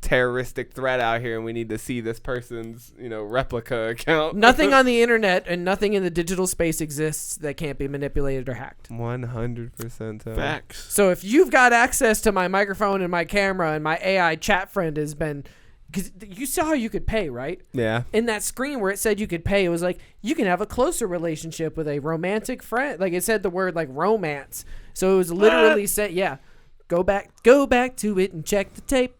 terroristic threat out here, and we need to see this person's Replika account.
Nothing on the internet and nothing in the digital space exists that can't be manipulated or hacked.
100%.
Facts.
So if you've got access to my microphone and my camera and my AI chat friend has been, because you saw how you could pay, right?
Yeah.
In that screen where it said you could pay, it was like you can have a closer relationship with a romantic friend. Like it said the word like romance. So it was literally said, yeah, go back to it and check the tape.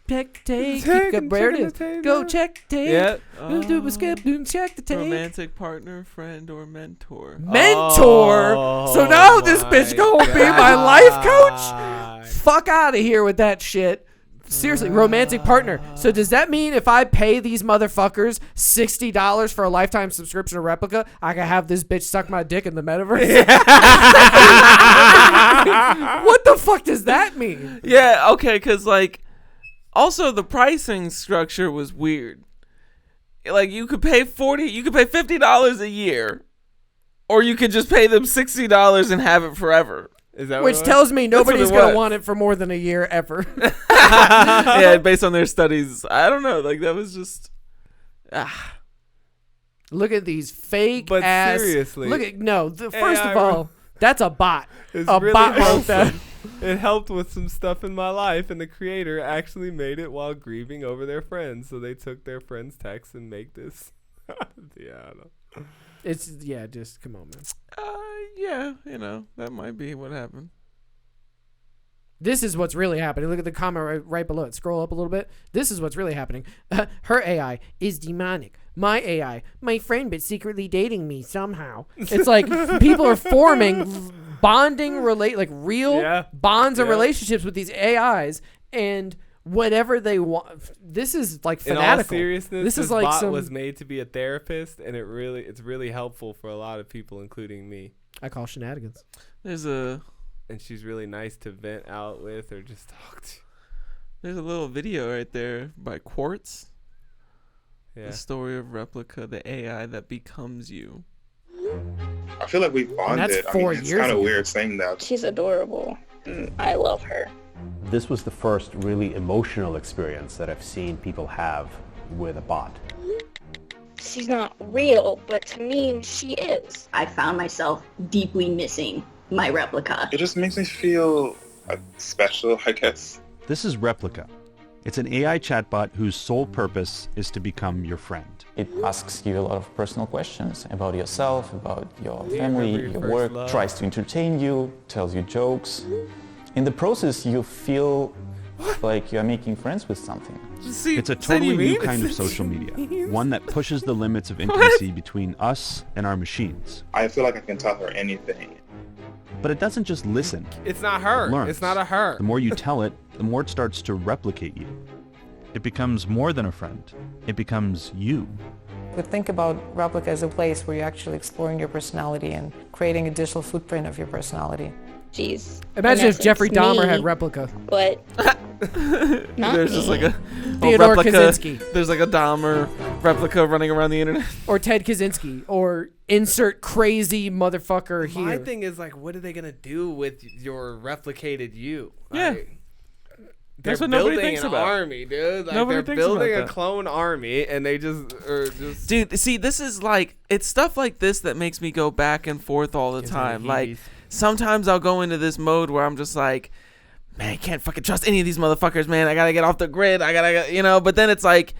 Check the tape. Where it is. Go check the tape.
Yeah.
Do a skip. Check the tape.
Romantic partner, friend, or mentor.
Mentor. So now this bitch gonna be my life coach. Fuck out of here with that shit. Seriously, romantic partner. So does that mean if I pay these motherfuckers $60 for a lifetime subscription to Replika, I can have this bitch suck my dick in the metaverse? What the fuck does that mean?
Yeah, okay, because, like, also the pricing structure was weird. Like, you could pay $50 a year, or you could just pay them $60 and have it forever.
Is that
Which tells me nobody's
what it
going
was.
to want it for more than a year ever.
Yeah, based on their studies. I don't know. Like, that was just...
Look at these fake
But
ass.
seriously.
First of all, that's a bot.
It's
A
really
bot wrote that.
wholesome. It helped with some stuff in my life, and the creator actually made it while grieving over their friends. So they took their friend's text and make this. Yeah, I don't know.
Just come on, man.
Yeah, that might be what happened.
This is what's really happening. Look at the comment right below it. Scroll up a little bit. This is what's really happening. Her AI is demonic. My AI, my friend, but secretly dating me somehow. It's like people are forming bonding, real bonds and relationships with these AIs, and whatever they want. This is like fanatical.
In all seriousness,
this is
this
like
bot was made to be a therapist, and it's really helpful for a lot of people, including me.
I call shenanigans.
And she's really nice to vent out with or just talk to.
There's a little video right there by Quartz.
Yeah.
The story of Replika, the AI that becomes you.
I feel like we bonded.
that's 4
it's
years
kind of
ago.
weird saying that.
She's adorable. I love her.
This was the first really emotional experience that I've seen people have with a bot.
She's not real, but to me, she is.
I found myself deeply missing my Replika.
It just makes me feel special, I guess.
This is Replika,
It's an AI chatbot whose sole purpose is to become your friend.
It asks you a lot of personal questions about yourself, about your family, your work, tries to entertain you, tells you jokes. In the process, you feel like you're making friends with something.
It's a totally new kind of social media, one that pushes the limits of intimacy between us and our machines.
I feel like I can tell her anything.
But it doesn't just listen.
It's not her.
Learns.
It's not a her.
The more you tell it, the more it starts to replicate you. It becomes more than a friend. It becomes you.
But think about Replika as a place where you're actually exploring your personality and creating a digital footprint of your personality.
Jeez.
Imagine if Jeffrey Dahmer had Replika.
But not
There's
me.
just like a
Theodore
replica.
Kaczynski.
There's like a Dahmer replica running around the internet.
Or Ted Kaczynski. Or insert crazy motherfucker here.
My thing is, like, what are they going to do with your replicated you?
Yeah.
Like,
That's
they're
what nobody
building
thinks
an
about.
army, dude. Like,
Nobody
they're
thinks
building
about
a
that.
clone army, and they just are just.
Dude, see, this is like, it's stuff like this that makes me go back and forth all the time. Like, sometimes I'll go into this mode where I'm just like, man, I can't fucking trust any of these motherfuckers, man. I gotta get off the grid. I gotta, you know, but then it's like,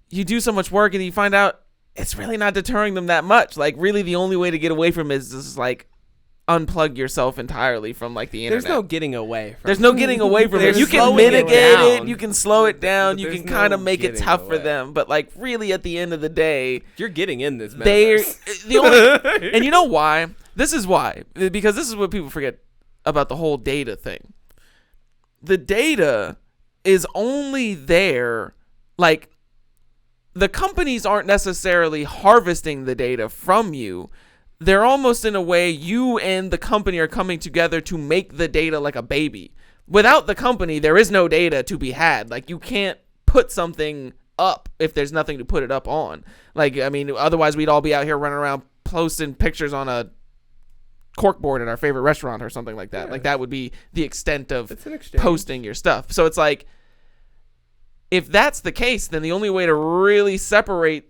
you do so much work and you find out it's really not deterring them that much. Like, really, the only way to get away from it is just like, unplug yourself entirely from like the internet.
There's no getting away from
There's no getting away from it. You can mitigate it. You can slow it down. You can kind of make it tough for them. But like really at the end of the day,
you're getting in this
they're
metaverse.
the only, and you know why? This is why. Because this is what people forget about the whole data thing. The data is only there, like the companies aren't necessarily harvesting the data from you. They're almost in a way you and the company are coming together to make the data like a baby. Without the company, there is no data to be had. Like, you can't put something up if there's nothing to put it up on. Like, I mean, otherwise we'd all be out here running around posting pictures on a corkboard at our favorite restaurant or something like that. Yeah. Like, that would be the extent of posting your stuff. So it's like, if that's the case, then the only way to really separate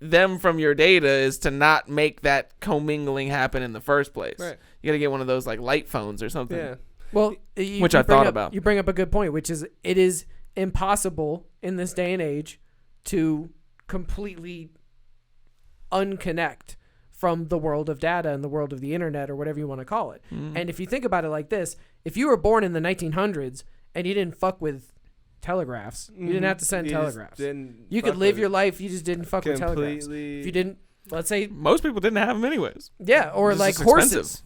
them from your data is to not make that commingling happen in the first place. Right. You got to get one of those like light phones or something.
Yeah.
Well,
which I thought about.
You bring up a good point, which is it is impossible in this day and age to completely unconnect from the world of data and the world of the internet or whatever you want to call it. Mm-hmm. And if you think about it like this, if you were born in the 1900s and you didn't fuck with telegraphs, you didn't have to send telegraphs. You could live your life, you just didn't fuck with telegraphs. If you didn't, let's say
most people didn't have them anyways.
Yeah, or like horses.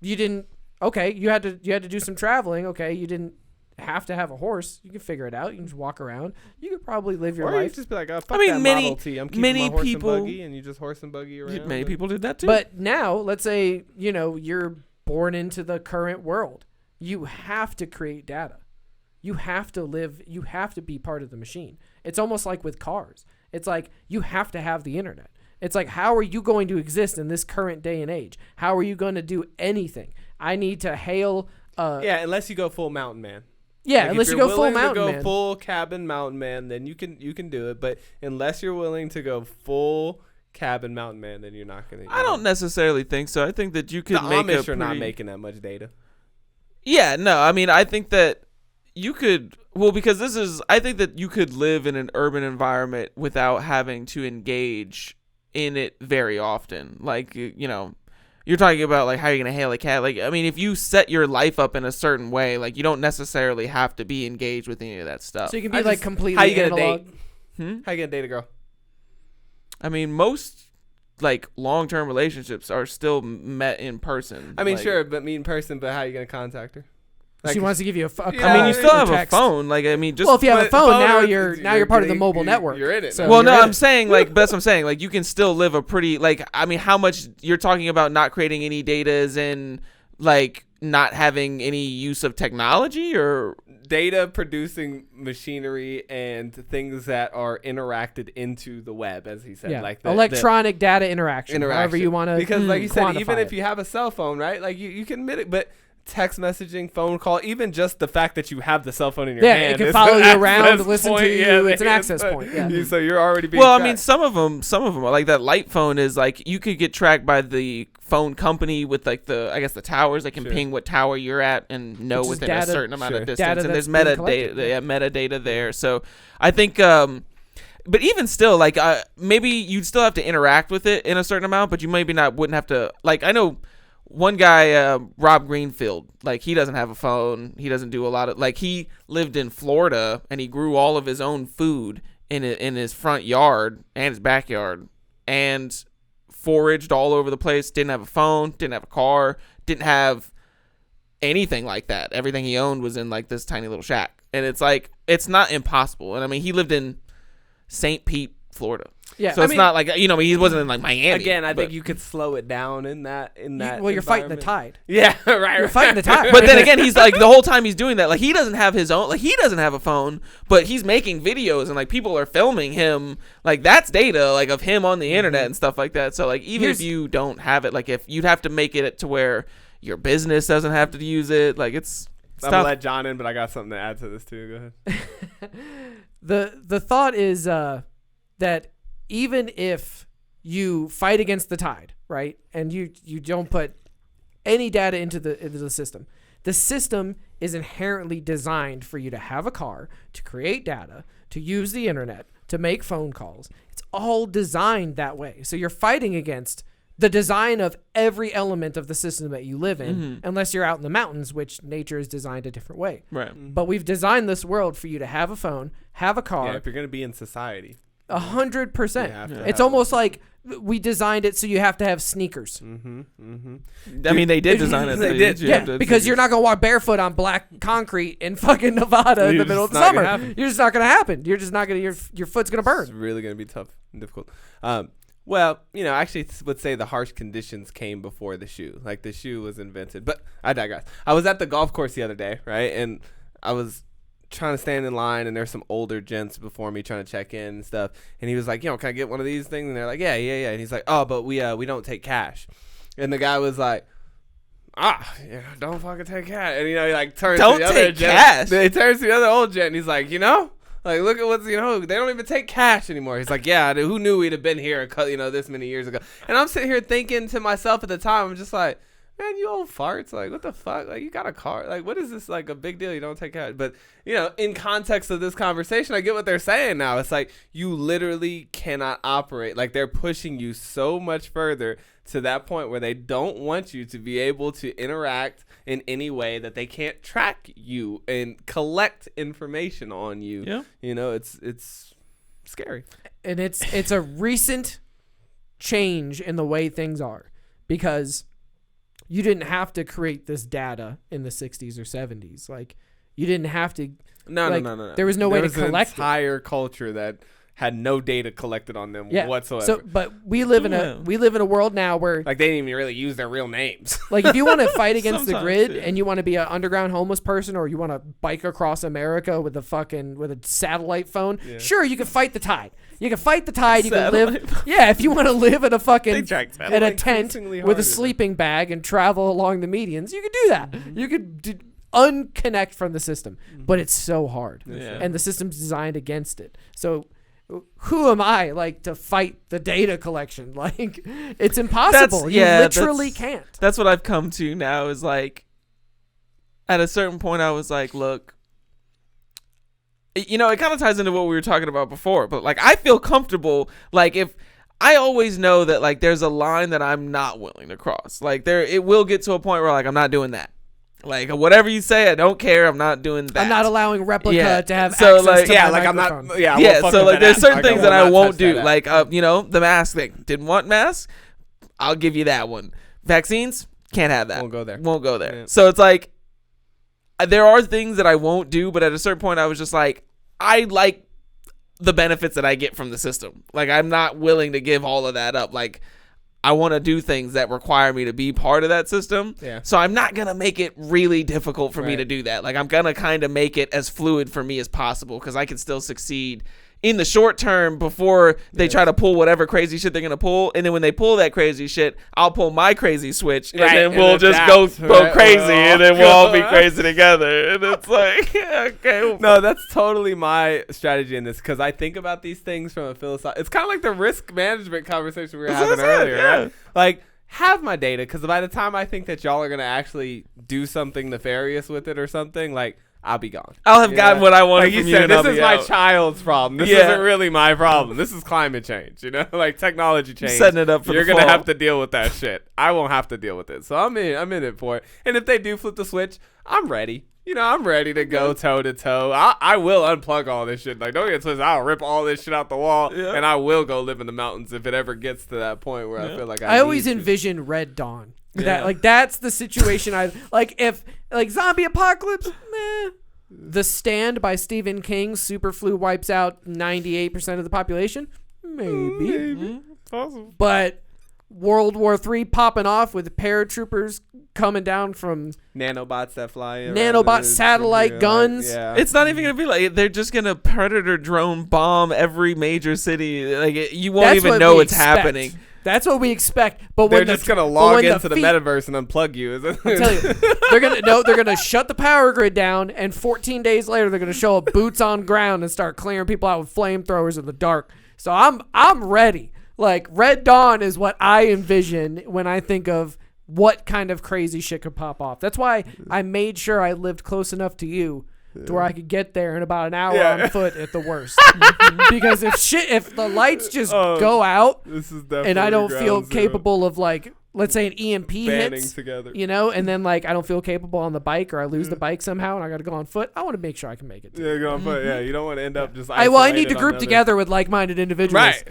You didn't. Okay, you had to do some traveling. Okay, you didn't have to have a horse. You can figure it out. You can just walk around. You could probably live your life.
Or you just be like, oh, fuck that Model T. I'm keeping my horse and buggy, and you just horse and buggy around.
Many people did that too.
But now, let's say you're born into the current world. You have to create data. You have to live. You have to be part of the machine. It's almost like with cars. It's like you have to have the internet. It's like, how are you going to exist in this current day and age? How are you going to do anything? I need to hail.
Unless you go full mountain man.
Yeah, like unless you go full mountain man.
Go full cabin mountain man, then you can do it. But unless you're willing to go full cabin mountain man, then you're not gonna.
I don't necessarily think so. I think that you could
make Amish are not making that much data.
Yeah, no. I mean, I think that you could. Well, because I think that you could live in an urban environment without having to engage in it very often. Like, you're talking about like how you're gonna hail a cat. Like, I mean, if you set your life up in a certain way, like you don't necessarily have to be engaged with any of that stuff.
So you can be like completely
how you gonna
analog.
date? How you gonna date a girl?
I mean, most like long-term relationships are still met in person.
I mean,
like,
sure, but meet in person. But how are you gonna contact her?
Like, she wants to give you a call.
I mean, you still have a phone. Like, I mean, just
well, if you have a phone, now you're part of the mobile network.
You're in it.
So
well, no, I'm saying like that's what I'm saying. Like, you can still live a pretty like. I mean, how much you're talking about not creating any data is in like not having any use of technology or
data producing machinery and things that are interacted into the web, as he said, like
electronic data interaction, however you want to.
Because, like you said, even if you have a cell phone, right? Like you can admit it, but text messaging, phone call, even just the fact that you have the cell phone in your hand.
It can follow you around, listen to you. It's an access point. Yeah.
So you're already being
Well,
tracked.
I mean, some of them are like that light phone is like you could get tracked by the phone company with like the towers. They can ping what tower you're at and know within a certain amount of distance. And there's metadata there. So I think, but even still, like maybe you'd still have to interact with it in a certain amount, but you maybe wouldn't have to. Like I know one guy, Rob Greenfield, like he doesn't have a phone. He doesn't do a lot of, like he lived in Florida and he grew all of his own food in his front yard and his backyard and foraged all over the place. Didn't have a phone, didn't have a car, didn't have anything like that. Everything he owned was in like this tiny little shack. And it's like, it's not impossible. And I mean, he lived in St. Pete, Florida.
Yeah,
so it's not like, you know, he wasn't in like Miami.
Again, I think you could slow it down in that.
Well, you're fighting the tide.
Yeah, right.
You're fighting the tide.
But then again, he's like the whole time he's doing that, like he doesn't have his own, like he doesn't have a phone, but he's making videos and like people are filming him. Like that's data, like of him on the internet and stuff like that. So like even if you don't have it, like if you'd have to make it to where your business doesn't have to use it, like it's.
I'm gonna let John in, but I got something to add to this too. Go
ahead. The thought is that even if you fight against the tide, right, and you don't put any data into the system is inherently designed for you to have a car, to create data, to use the internet, to make phone calls. It's all designed that way. So you're fighting against the design of every element of the system that you live in, unless you're out in the mountains, which nature is designed a different way.
Right.
But we've designed this world for you to have a phone, have a car.
Yeah, if you're going to be in society.
100%. It's almost like we designed it so you have to have sneakers.
I mean, they did design it.
They did. Yeah, because you're not going to walk barefoot on black concrete in fucking Nevada in the middle of the summer. You're just not going to happen. You're just not going to, your foot's going to burn.
It's really going to be tough and difficult. Well, you know, I actually would say the harsh conditions came before the shoe. Like the shoe was invented, but I digress. I was at the golf course the other day, right? And I was trying to stand in line, and there's some older gents before me trying to check in and stuff. And he was like, you know, can I get one of these things? And they're like, yeah. And he's like, oh, but we don't take cash. And the guy was like, don't fucking take cash. And, you know, he like turns to the other gent. He turns to the other old gent, and he's like, you know? Like, look at what's, you know, they don't even take cash anymore. He's like, yeah, who knew we'd have been here, you know, this many years ago. And I'm sitting here thinking to myself at the time, I'm just like, man, you old farts. Like, what the fuck? Like, you got a car. Like, what is this, like, a big deal? You don't take cash. But, you know, in context of this conversation, I get what they're saying now. It's like, you literally cannot operate. Like, they're pushing you so much further to that point where they don't want you to be able to interact in any way that they can't track you and collect information on you.
Yeah.
You know, it's scary.
And it's a recent change in the way things are, because you didn't have to create this data in the 60s or 70s. Like, you didn't have to. No. There was no way to collect
an entire culture that had no data collected on them whatsoever.
So, but we live in a world now where,
like, they didn't even really use their real names.
Like, if you want to fight against the grid and you want to be an underground homeless person, or you want to bike across America with a satellite phone, sure, you can fight the tide. You can fight the tide. You can live. Yeah, if you want to live in a fucking in a tent with a sleeping bag and travel along the medians, you could do that. You could unconnect from the system, but it's so hard, and the system's designed against it. So who am I, like, to fight the data collection? Like, it's impossible. You literally can't.
That's what I've come to now, is like, at a certain point I was like, look, you know, it kind of ties into what we were talking about before, but like, I feel comfortable, like, if I always know that, like, there's a line that I'm not willing to cross. Like, it will get to a point where, like, I'm not doing that. Like, whatever you say, I don't care. I'm not doing that.
I'm not allowing Replika to have access to my microphone.
So like, there's certain things that I won't do. Like, you know, the mask thing. Didn't want masks? I'll give you that one. Vaccines? Can't have that.
Won't go there.
Yeah. So it's like, there are things that I won't do, but at a certain point, I was just like, I like the benefits that I get from the system. Like, I'm not willing to give all of that up. Like, I want to do things that require me to be part of that system.
Yeah.
So I'm not going to make it really difficult for me to do that. Like, I'm going to kind of make it as fluid for me as possible, because I can still succeed in the short term before they try to pull whatever crazy shit they're gonna pull, and then when they pull that crazy shit, I'll pull my crazy switch, and then we'll just go crazy, and then we'll all be crazy together. And it's like, okay.
No, that's totally my strategy in this, because I think about these things from a philosophical. It's kind of like the risk management conversation we were having earlier, right? Like, have my data, because by the time I think that y'all are gonna actually do something nefarious with it or something, like, I'll be gone.
I'll have gotten what I wanted from you.
Said, this is my child's problem. This isn't really my problem. This is climate change, like technology change.
Setting it up for
You're
the
gonna
fall.
have to deal with that shit. I won't have to deal with it. So I'm in it for it. And if they do flip the switch, I'm ready. I'm ready to go toe to toe. I will unplug all this shit. Like, don't get twisted. I'll rip all this shit out the wall, and I will go live in the mountains if it ever gets to that point where I feel like I
always envision Red Dawn. That's the situation I like. If like zombie apocalypse, meh. The Stand by Stephen King, super flu wipes out 98% of the population, maybe.
Possible.
But World War III popping off with paratroopers coming down from
nanobots that fly in.
Nanobot satellite guns.
It's not even gonna be like they're just gonna predator drone bomb every major city. Like you won't even know it's happening.
That's what we expect. But
they're
when
just gonna log into the metaverse and unplug you. Is it?
I'm telling you, they're gonna shut the power grid down, and 14 days later they're gonna show up boots on ground and start clearing people out with flamethrowers in the dark. So I'm ready. Like Red Dawn is what I envision when I think of what kind of crazy shit could pop off. That's why I made sure I lived close enough to you to where I could get there in about an hour on foot at the worst. Because if the lights just go out and I don't feel capable of like, let's say an EMP hits,
together.
And then like I don't feel capable on the bike or I lose the bike somehow and I got to go on foot, I want to make sure I can make it.
Go on foot. Yeah, you don't want to end up just
I need to group together with like-minded individuals.
Right.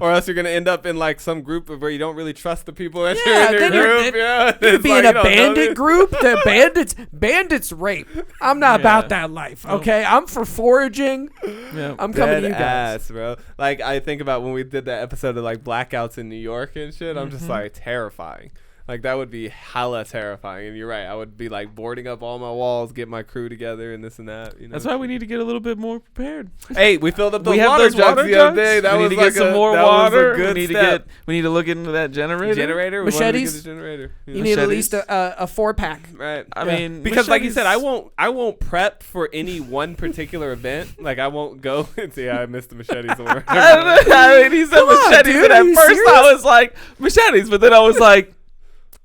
Or else you're going to end up in like some group where you don't really trust the people that you're in your group.
You'd be in a bandit group. The bandits rape. I'm not about that life, okay? I'm for foraging. I'm coming to you guys.
Bro. Like I think about when we did that episode of like blackouts in New York and shit, I'm just like terrified. Like that would be hella terrifying. And you're right, I would be like boarding up all my walls, get my crew together and this and that.
That's why we need to get a little bit more prepared.
Hey, we filled up those water jugs the other day.
We need to get some more water. We need to look into that generator.
Machetes.
You
need at least a 4-pack.
Right.
I mean,
because like you said, I won't prep for any one particular event. Like I won't go and see. I missed the machetes.
I mean, he said machetes, and at first I was like machetes, but then I was like,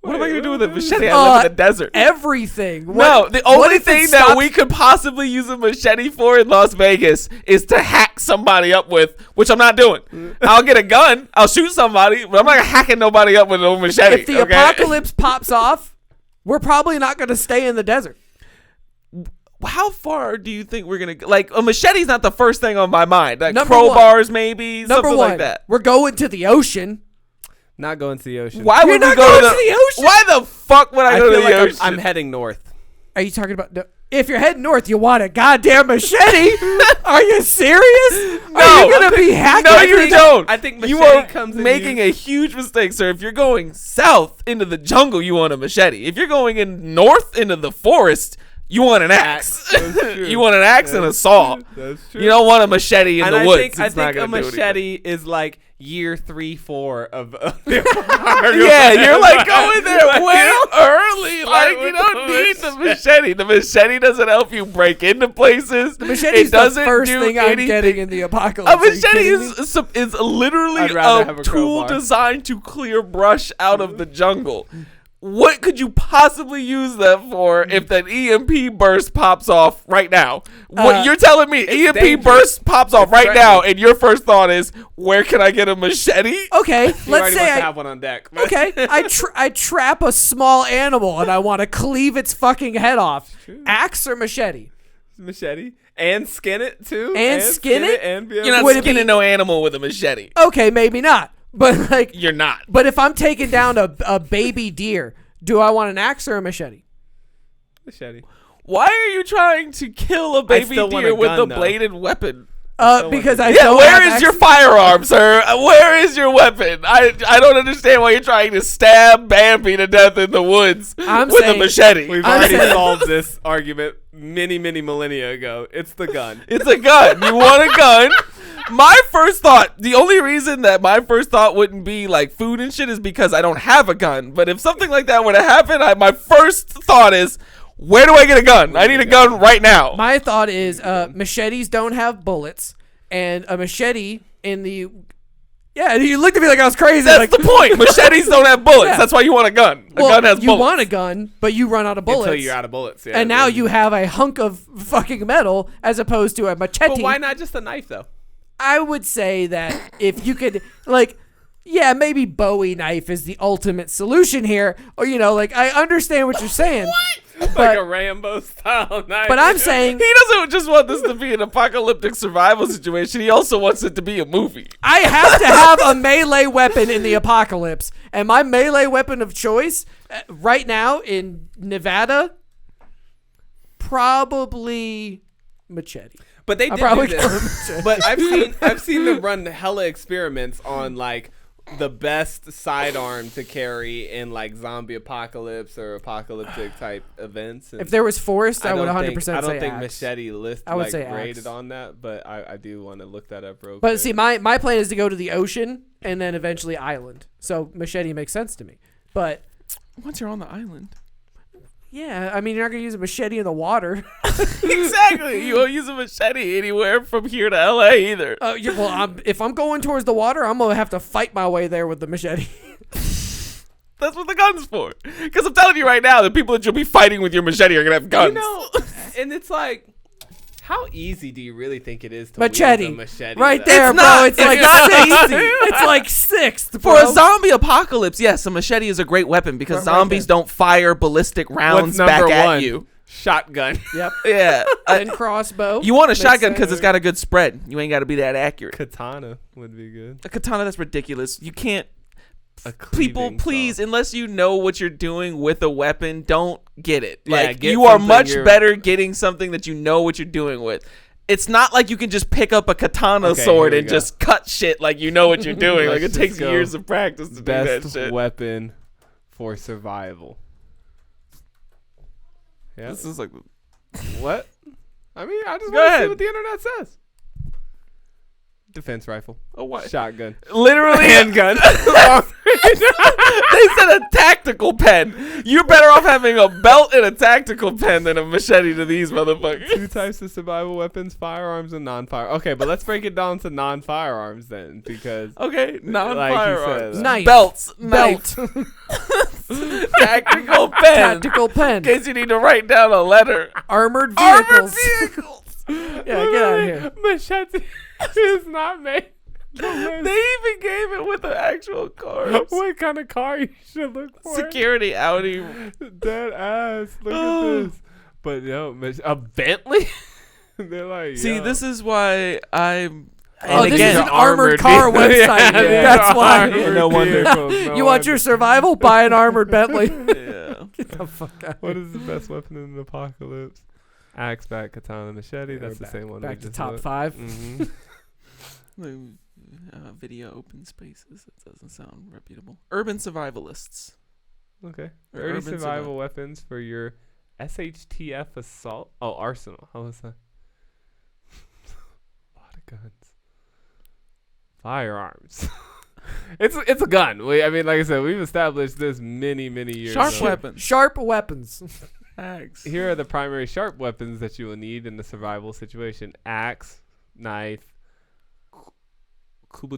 what am I going to do with a machete? I live in the desert.
Everything.
The only thing that we could possibly use a machete for in Las Vegas is to hack somebody up with, which I'm not doing. I'll get a gun. I'll shoot somebody, but I'm not hacking nobody up with a machete.
If the apocalypse pops off, we're probably not going to stay in the desert.
How far do you think we're going to... Like, a machete's not the first thing on my mind. Like crowbars maybe, something like that.
We're going to the ocean.
Not going to the ocean.
Why would we go to the ocean? Why the fuck would I go to the ocean?
I'm heading north.
Are you talking about... If you're heading north, you want a goddamn machete? Are you serious?
No.
Are you going to be hacking?
No, you don't.
I think
you are making a huge mistake, sir. If you're going south into the jungle, you want a machete. If you're going in north into the forest... You want an axe. You want an axe and a saw.
That's true.
You don't want a machete in the woods.
I think a machete is like year 3-4 of
yeah, you're like going there way early. Like you don't need the machete. The machete doesn't help you break into places.
The machete is the first thing I'm getting in the apocalypse.
A machete is literally a tool designed to clear brush out of the jungle. What could you possibly use that for if that EMP burst pops off right now? What you're telling me, EMP burst pops off right now, and your first thought is, where can I get a machete?
Okay, let's say I
have one on deck.
Okay, I trap a small animal and I want to cleave its fucking head off. Axe or machete?
Machete. And skin it too.
And skin it?
And be able
You're not skinning no animal with a machete.
Okay, maybe not. But like
you're not.
But if I'm taking down a baby deer, do I want an axe or a machete?
Machete.
Why are you trying to kill a baby deer with a bladed weapon?
Because I
don't. Where is your firearm, sir? Where is your weapon? I don't understand why you're trying to stab Bambi to death in the woods with a machete.
We've already solved this argument many millennia ago. It's the gun.
It's a gun. You want a gun. my first thought, the only reason that my first thought wouldn't be like food and shit is because I don't have a gun. But if something like that were to happen, my first thought is, where do I get a gun? I need a gun right now.
My thought is machetes don't have bullets, and a machete in the... Yeah, you looked at me like I was crazy.
That's the point. Machetes don't have bullets. Yeah. That's why you want a gun. A gun has bullets.
You want a gun, but you run out of bullets.
Until you're out of bullets, yeah.
And now you have a hunk of fucking metal as opposed to a machete.
But why not just a knife, though?
I would say that if you could, like... Yeah, maybe Bowie knife is the ultimate solution here. Or, I understand what you're saying.
What? Like a Rambo style knife.
But I'm saying...
He doesn't just want this to be an apocalyptic survival situation. He also wants it to be a movie.
I have to have a melee weapon in the apocalypse. And my melee weapon of choice right now in Nevada, probably machete.
But they did do this. But I've seen them run hella experiments on, like, the best sidearm to carry in like zombie apocalypse or apocalyptic type events. And
if there was forest, I would 100% say
I don't think
axe.
machete
I would say
rated
axe.
on that, but I do want to look that up real quick.
But see, my plan is to go to the ocean and then eventually island. So machete makes sense to me. But
once you're on the island.
Yeah, I mean, you're not going to use a machete in the water.
Exactly. You won't use a machete anywhere from here to LA either.
Well, if I'm going towards the water, I'm going to have to fight my way there with the machete.
That's what the gun's for. Because I'm telling you right now, the people that you'll be fighting with your machete are going to have guns.
And it's like, how easy do you really think it is to
machete.
wield a machete?
Right there, bro. It's like sixth. It's like sixth.
For a zombie apocalypse, yes, a machete is a great weapon because zombies don't fire ballistic rounds back at you.
Shotgun.
Yep.
Yeah.
And crossball.
You want a shotgun because it's got a good spread. You ain't got to be that accurate.
Katana would be good.
A katana, that's ridiculous. You can't. People, please, unless you know what you're doing with a weapon, don't get it. Like, you are much better getting something that you know what you're doing with. It's not like you can just pick up a katana sword and just cut shit like you know what you're doing. Like, it takes years of practice to do that shit.
Best weapon for survival. Yeah.
This is like...
What? I mean, I just want to see what the internet says. Defense rifle.
Oh, what?
Shotgun.
Literally.
Handgun.
They said a tactical pen. You're better off having a belt and a tactical pen than a machete to these motherfuckers.
2 types of survival weapons, firearms and non-fire. Okay, but let's break it down to non-firearms then, because...
Okay, non-firearms.
Knife.
Belts.
Belt.
Tactical pen.
Tactical pen.
In case you need to write down a letter.
Armored vehicles.
Yeah,
get out of here.
Machete is not made.
They even gave it with an actual car.
What kind of car you should look for?
Security Audi.
Dead ass. Look at this. But a Bentley? They're like,
see, this is why I'm...
And this is an armored car website. That's why.
No wonder.
You want your survival? Buy an armored Bentley.
Yeah.
Get the fuck out.
What is the best weapon in an apocalypse? Axe, bat, katana, machete. That's the same one.
Back to top 5.
Mm-hmm.
Video open spaces. It doesn't sound reputable. Urban survivalists.
Okay. 30 survival weapons for your SHTF assault. Oh, arsenal. How was that? A lot of guns. Firearms. It's a gun. I mean, like I said, we've established this many years ago.
Sharp weapons.
Axe.
Here are the primary sharp weapons that you will need in the survival situation: axe, knife.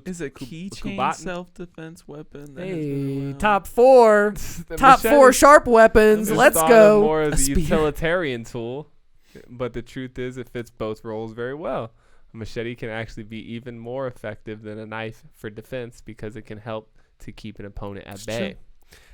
Is it keychain self-defense weapon?
Hey, top 4. Top 4 sharp weapons. Let's go.
More as a utilitarian tool, but the truth is, it fits both roles very well. A machete can actually be even more effective than a knife for defense because it can help to keep an opponent at bay.
True.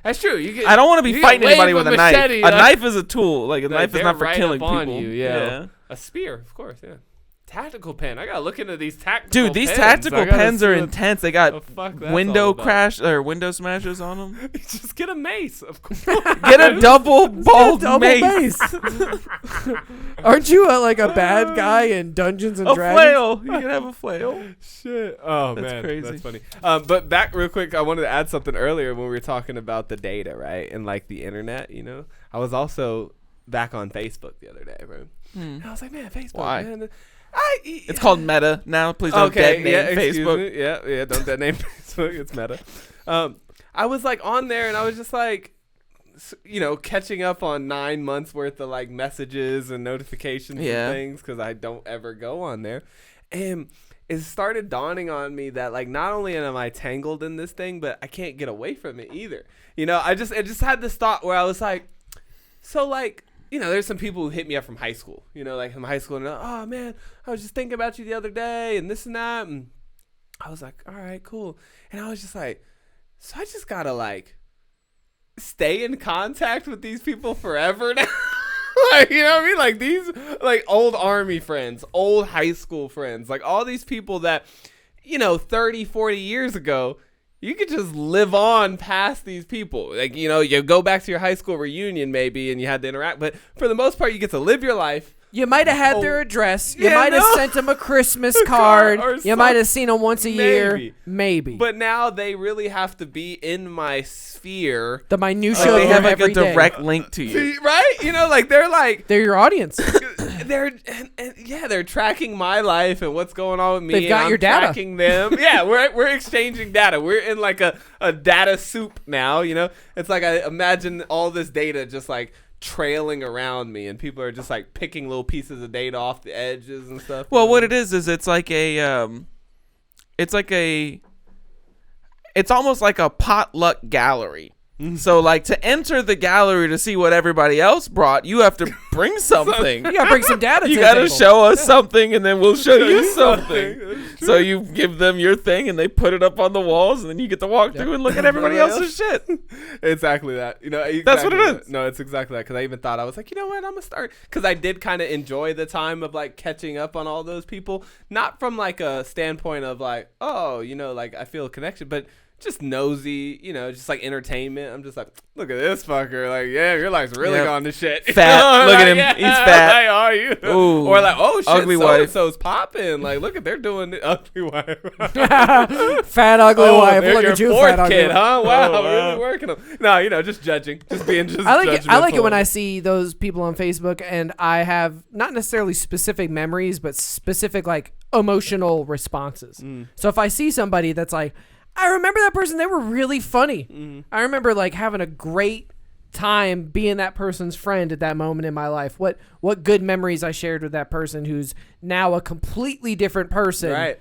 That's true.
I don't want to be fighting anybody with a knife. A knife is a tool. Like, a knife is not for killing people.
Yeah. A spear, of course, yeah. Tactical pen. I gotta look into these tactical pens.
Dude, these tactical pens are intense. They got window smashers on them.
Just get a mace, of course.
Get a double-balled mace.
Aren't you like a bad guy in Dungeons and Dragons?
A flail. You can have a flail.
Shit. Oh,
that's
man.
Crazy.
That's funny. But back real quick, I wanted to add something earlier when we were talking about the data, right? And like the internet, I was also back on Facebook the other day, bro. And I was like, man, Facebook.
Why?
Man.
It's called Meta now. Please don't dead name Facebook.
Me. Yeah, don't dead name Facebook. It's Meta. I was like on there and I was just like, catching up on 9 months worth of like messages and notifications and things because I don't ever go on there. And it started dawning on me that like not only am I tangled in this thing, but I can't get away from it either. I just had this thought where I was like, so like, there's some people who hit me up from high school, like from high school, and oh man, I was just thinking about you the other day and this and that. And I was like, all right, cool. And I was just like, so I just gotta like stay in contact with these people forever now. Like, you know what I mean? Like these like old army friends, old high school friends, like all these people that, 30, 40 years ago, you could just live on past these people. Like, you go back to your high school reunion maybe and you had to interact, but for the most part, you get to live your life.
You might have had their address. You might have sent them a Christmas card. You might have seen them once a year. Maybe.
But now they really have to be in my sphere.
The minutia
they have like
every
a direct link to you.
Right?
They're your audience.
They're tracking my life and what's going on with me.
They've got
and
your data.
Tracking them. Yeah, we're exchanging data. We're in like a data soup now, It's like I imagine all this data just like trailing around me and people are just like picking little pieces of data off the edges and stuff.
Well, what it is it's almost like a potluck gallery. So like to enter the gallery to see what everybody else brought, you have to bring something.
You gotta bring some data.
You gotta show us something, and then we'll show you something. So you give them your thing, and they put it up on the walls, and then you get to walk through and look at everybody else's shit.
Exactly that. Exactly
that's what it is.
No, it's exactly that. Because I even thought I was like, I'm gonna start. Because I did kind of enjoy the time of like catching up on all those people, not from like a standpoint of like, like I feel a connection, but just nosy, just like entertainment. I'm just like, look at this fucker. Like, yeah, your life's really gone to shit.
Fat. Look at him. He's fat.
How are you?
Ooh.
Or like, oh shit,
ugly wife.
So-and-so's popping. Like, look at they're doing it. Ugly wife.
Fat ugly wife. Look
your
at you,
fourth
fat
kid,
ugly.
huh? Wow, really working them. No, just judging, just being just.
I like it when I see those people on Facebook, and I have not necessarily specific memories, but specific like emotional responses. So if I see somebody that's like, I remember that person. They were really funny. I remember like having a great time being that person's friend at that moment in my life. What good memories I shared with that person who's now a completely different person.
Right.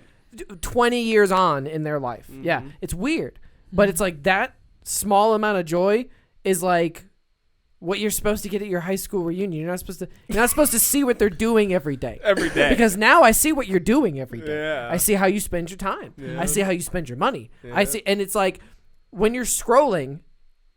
20 years on in their life. Yeah, it's weird, but it's like that small amount of joy is like what you're supposed to get at your high school reunion. You're not supposed to see what they're doing every day. Because now I see what you're doing every day.
Yeah.
I see how you spend your time.
Yeah.
I see how you spend your money.
Yeah.
I see, and it's like when you're scrolling,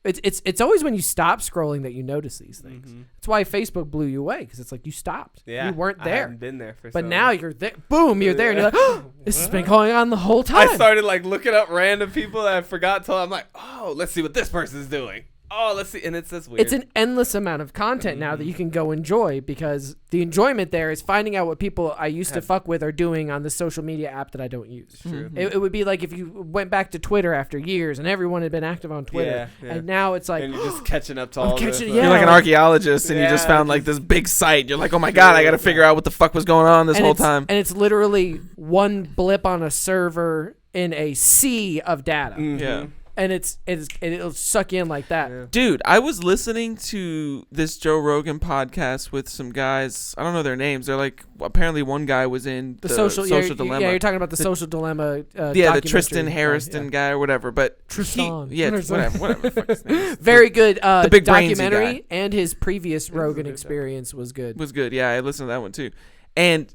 it's always when you stop scrolling that you notice these things. That's why Facebook blew you away, because it's like you stopped.
Yeah.
You weren't there.
I haven't been there for
but now you're there. Boom, you're there, and you're like, oh, this has been going on the whole time.
I started like looking up random people that I forgot till I'm like, oh, let's see what this person's doing. Oh, let's see. And it's this weird.
It's an endless amount of content now that you can go enjoy, because the enjoyment there is finding out what people I used to fuck with are doing on the social media app that I don't use.
True.
It would be like if you went back to Twitter after years and everyone had been active on Twitter.
Yeah.
And now it's like,
and you're just catching up to all this.
You're like an archaeologist, and you just found like this big site. You're like, oh my God, I got to figure out what the fuck was going on this whole time.
And it's literally one blip on a server in a sea of data.
Yeah.
And it'll suck you in like that. Yeah.
Dude, I was listening to this Joe Rogan podcast with some guys. I don't know their names. They're like, apparently one guy was in the social dilemma.
Yeah, you're talking about the social dilemma.
The Tristan Harrison guy or whatever. But
Tristan.
Whatever the fuck his name is.
Very good.
The big
documentary,
guy.
and his previous Rogan experience was good.
Yeah, I listened to that one too. And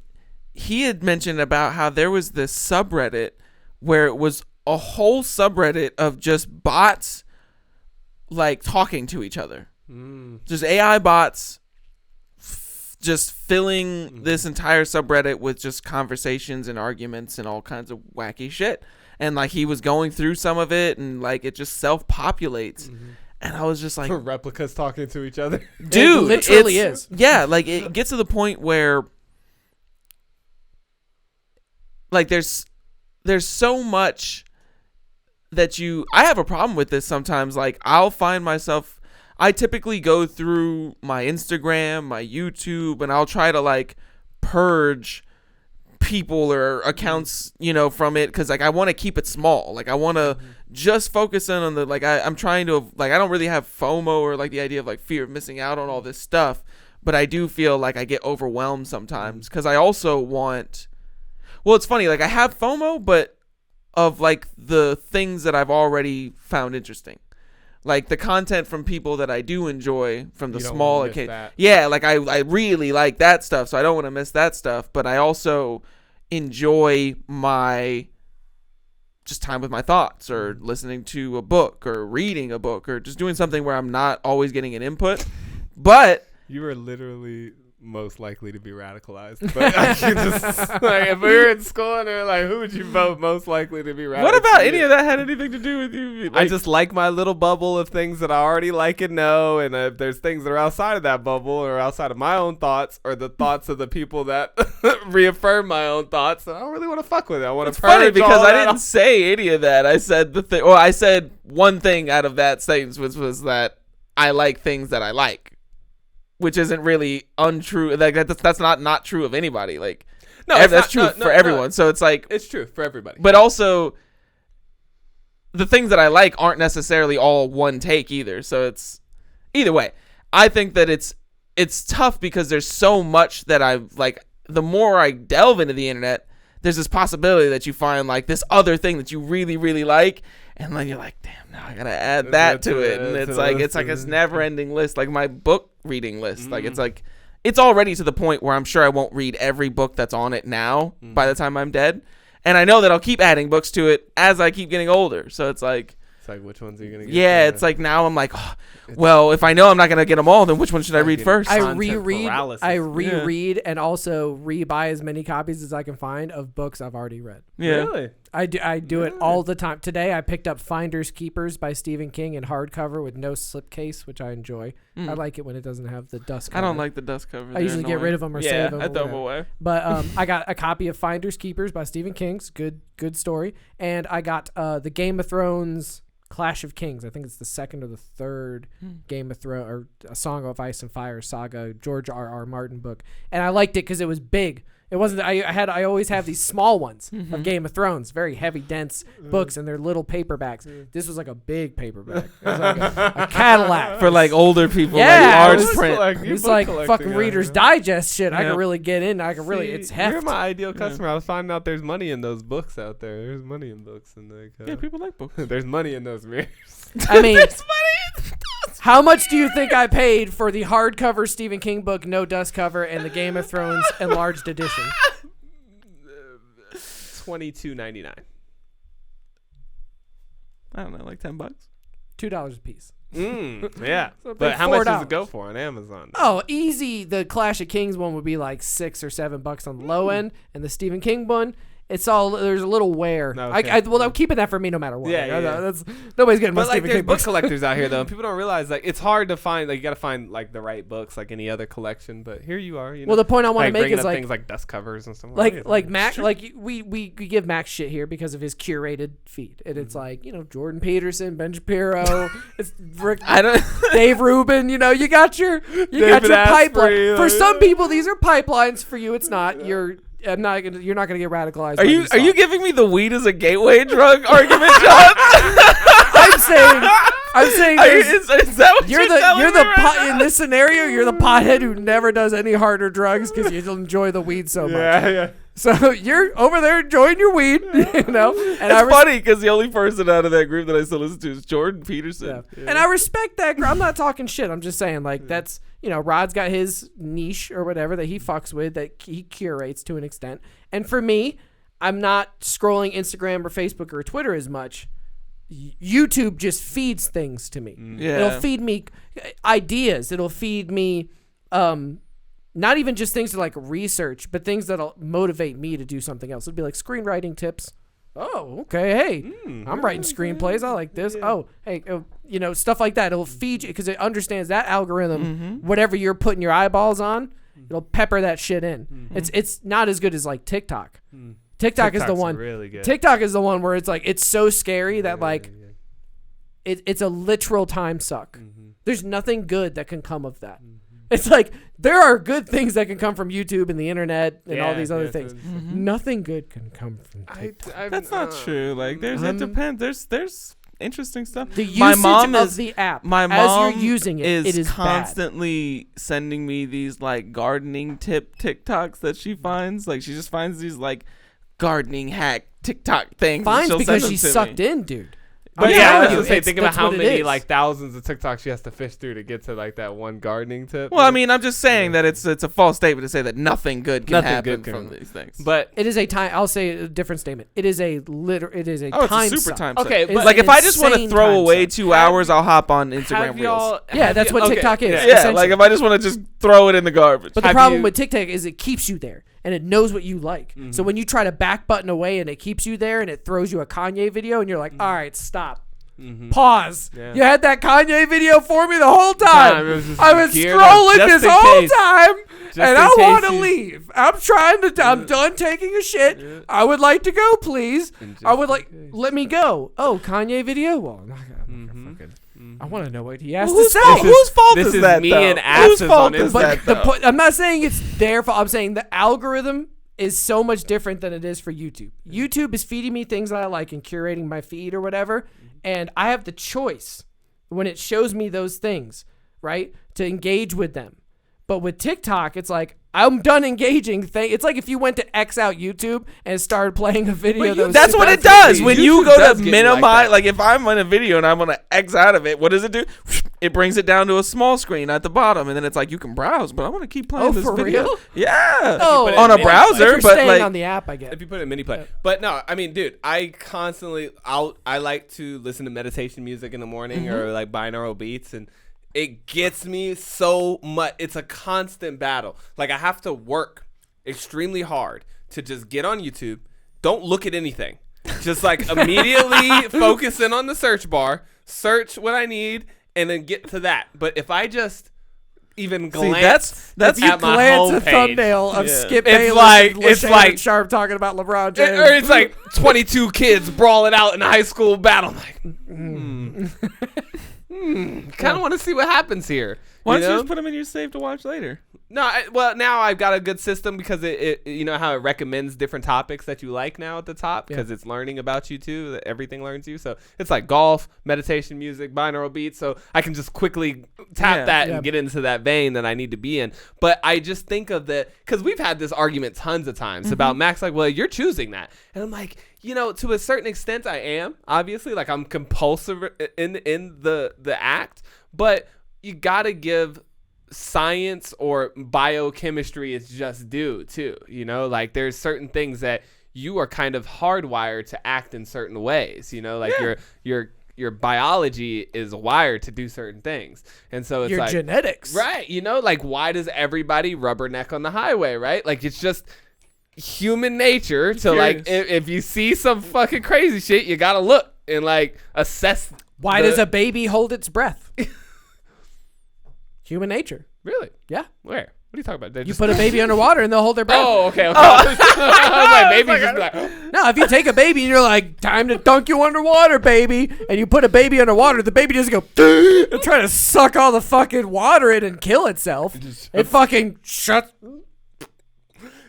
he had mentioned about how there was this subreddit where it was a whole subreddit of just bots like talking to each other. Just AI bots just filling this entire subreddit with just conversations and arguments and all kinds of wacky shit. And like he was going through some of it, and like it just self-populates. And I was just like,
replicas talking to each other.
Dude,
it literally is.
Yeah, like it gets to the point where like there's so much that I have a problem with this sometimes. Like I'll find myself, I typically go through my Instagram, my YouTube, and I'll try to like purge people or accounts, you know, from it, because like I want to keep it small. Like I want to just focus in on the like I'm trying to like I don't really have FOMO or like the idea of like fear of missing out on all this stuff, but I do feel like I get overwhelmed sometimes because I also want. Well, it's funny, like I have FOMO, but of like the things that I've already found interesting. Like the content from people that I do enjoy from the small occasion. Yeah, like I really like that stuff, so I don't want to miss that stuff, but I also enjoy my just time with my thoughts or listening to a book or reading a book or just doing something where I'm not always getting an input. But
you are literally most likely to be radicalized. But I can just like if we were in school and they're like, who would you vote most likely to be radicalized?
What about any of that had anything to do with you?
Like, I just like my little bubble of things that I already like and know, and if there's things that are outside of that bubble or outside of my own thoughts or the thoughts of the people that reaffirm my own thoughts, I don't really want to fuck with it. I want to. It's
funny because I didn't say any of that. I said the thing. Well, I said one thing out of that sentence, which was that I like things that I like. Which isn't really untrue. Like that's not true of anybody. Like no, that's true for everyone. No. So it's like
it's true for everybody.
But also, the things that I like aren't necessarily all one take either. So it's either way. I think that it's tough because there's so much that I've like. The more I delve into the internet, there's this possibility that you find like this other thing that you really really like, and then you're like, damn, now I gotta add that to it, and it's like this never-ending list, like my book reading list. Like it's already to the point where I'm sure I won't read every book that's on it now by the time I'm dead, and I know that I'll keep adding books to it as I keep getting older. So it's like
which ones are you gonna get?
Yeah, it's like now I'm like, oh, well, if I know I'm not gonna get them all, then which one should I read first?
I reread, and also rebuy as many copies as I can find of books I've already read.
Yeah,
really?
I do it all the time. Today I picked up Finders Keepers by Stephen King in hardcover with no slipcase, which I enjoy. I like it when it doesn't have the dust cover.
I don't like the dust cover.
I usually get rid of them or save them.
I throw them away.
But I got a copy of Finders Keepers by Stephen King's good story, and I got the Game of Thrones Clash of Kings. I think it's the second or the third Game of Thrones or A Song of Ice and Fire saga, George R.R. Martin book, and I liked it because it was big. It wasn't. I always have these small ones of Game of Thrones, very heavy, dense books, and they're little paperbacks. This was like a big paperback. It was like a Cadillac
for like older people.
Yeah,
like large print.
It's like fucking Reader's Digest shit. Yeah. I can really get in. I can really. It's heft.
You're my ideal customer. I was finding out there's money in those books out there. There's money in books, and like
people like books.
There's money in those mirrors.
I mean, how much do you think I paid for the hardcover Stephen King book, no dust cover, and the Game of Thrones enlarged edition?
$22.99.
I don't know, like $10.
$2 a piece.
Yeah, but how much does it go for on Amazon?
Oh, easy. The Clash of Kings one would be like $6 or $7 on the low end, and the Stephen King one. It's all there's a little wear. Okay. Well, I'm keeping that for me no matter what.
Yeah.
That's nobody's getting my Stephen King
book collectors out here though. And people don't realize like it's hard to find. Like you got to find like the right books like any other collection. But here you are. You know,
well, the point I want to make is like
things like dust covers and stuff.
Like Mac. Like we give Max shit here because of his curated feed, and it's like Jordan Peterson, Ben Shapiro, it's Rick, Dave Rubin. You got your pipeline. For some people, these are pipelines. For you, it's not. You're not gonna get radicalized.
Are you giving me the weed as a gateway drug argument, John?
I'm saying
is that what you're
in this scenario, you're the pothead who never does any harder drugs because you enjoy the weed so much.
Yeah.
So you're over there enjoying your weed, And
it's funny because the only person out of that group that I still listen to is Jordan Peterson.
Yeah. And I respect that. I'm not talking shit. I'm just saying that's. Rod's got his niche or whatever that he fucks with that he curates to an extent. And for me, I'm not scrolling Instagram or Facebook or Twitter as much. YouTube just feeds things to me.
Yeah.
It'll feed me ideas. It'll feed me not even just things to like research, but things that'll motivate me to do something else. It'll be like screenwriting tips. Oh, okay. Hey, I'm writing screenplays. I like this. Yeah. Oh, hey, stuff like that. It'll feed you because it understands that algorithm. Whatever you're putting your eyeballs on, it'll pepper that shit in. It's not as good as like TikTok. TikTok is the one.
Really good.
TikTok is the one where it's like it's so scary that like it's a literal time suck. There's nothing good that can come of that. It's like there are good things that can come from YouTube and the internet and all these other things. Nothing good can come from TikTok.
That's not true. Like it depends. There's interesting stuff.
The usage of the app,
my mom
as you're using it is
constantly sending me these like gardening tip TikToks that she finds. Like she just finds these like gardening hack TikTok things.
Finds because she's sucked in, dude.
But I was gonna say, think about how many like thousands of TikToks she has to fish through to get to like that one gardening tip.
Well, I mean, I'm just saying that it's a false statement to say that nothing good can happen from these things.
But
it is a time. I'll say a different statement. It is a
it's a
time
super
suck.
time.
Okay,
but like if I just want to throw away 2 hours, I'll hop on Instagram Reels.
Yeah, that's what TikTok is.
Yeah, like if I just want to just throw it in the garbage.
But the problem with TikTok is it keeps you there. And it knows what you like. So when you try to back button away and it keeps you there and it throws you a Kanye video and you're like, all right, stop. Pause. Yeah. You had that Kanye video for me the whole time. I was scrolling this whole time and I want to leave. I'm done taking a shit. Yeah. I would like to go, please. I would let me go. Oh, Kanye video? Well, I'm not gonna fucking. I want to know what he has to say.
Whose fault is that?
Me and Whose fault is
that? I'm not saying it's their fault. I'm saying the algorithm is so much different than it is for YouTube. YouTube is feeding me things that I like and curating my feed or whatever, and I have the choice when it shows me those things, right, to engage with them. But with TikTok, it's like, I'm done engaging. It's like if you went to X out YouTube and started playing a video.
That's what it does. When you go to minimize, like if I'm on a video and I want to X out of it, what does it do? It brings it down to a small screen at the bottom, and then it's like you can browse, but I want to keep playing this video.
Real?
Yeah.
On
a browser,
but
like
on the app, I guess.
If you put it in mini play. But no, I mean, dude, I like to listen to meditation music in the morning or like binaural beats, and it gets me so much. It's a constant battle. Like I have to work extremely hard to just get on YouTube. Don't look at anything. Just like immediately focus in on the search bar, search what I need, and then get to that. But if I just even glance,
that's
at my
glance
homepage,
a thumbnail of Skip Bayless
it's like
Sharp talking about LeBron James,
or it's like 22 kids brawling out in a high school battle. I'm like, kind of want to see what happens here.
Why don't you just put them in your save to watch later?
No, well, now I've got a good system because it you know how it recommends different topics that you like now at the top because it's learning about you too. That everything learns you. So it's like golf, meditation music, binaural beats. So I can just quickly tap that and get into that vein that I need to be in. But I just think of that because we've had this argument tons of times about Max. Like, well, you're choosing that, and I'm like, you know, to a certain extent, I am obviously like I'm compulsive in the act, but you gotta give science or biochemistry its just due too. You know, like there's certain things that you are kind of hardwired to act in certain ways. You know, like your biology is wired to do certain things, and so it's
your
like
genetics,
right? You know, like why does everybody rubberneck on the highway, right? Like it's just human nature to like if you see some fucking crazy shit, you gotta look and like assess.
Why does a baby hold its breath? Human nature.
Really?
Yeah.
Where? What are you talking about?
You put a baby underwater and they'll hold their breath.
Oh, okay. My baby's just like,
no, if you take a baby and you're like, time to dunk you underwater, baby, and you put a baby underwater, the baby doesn't go and try to suck all the fucking water in and kill itself. It fucking shuts.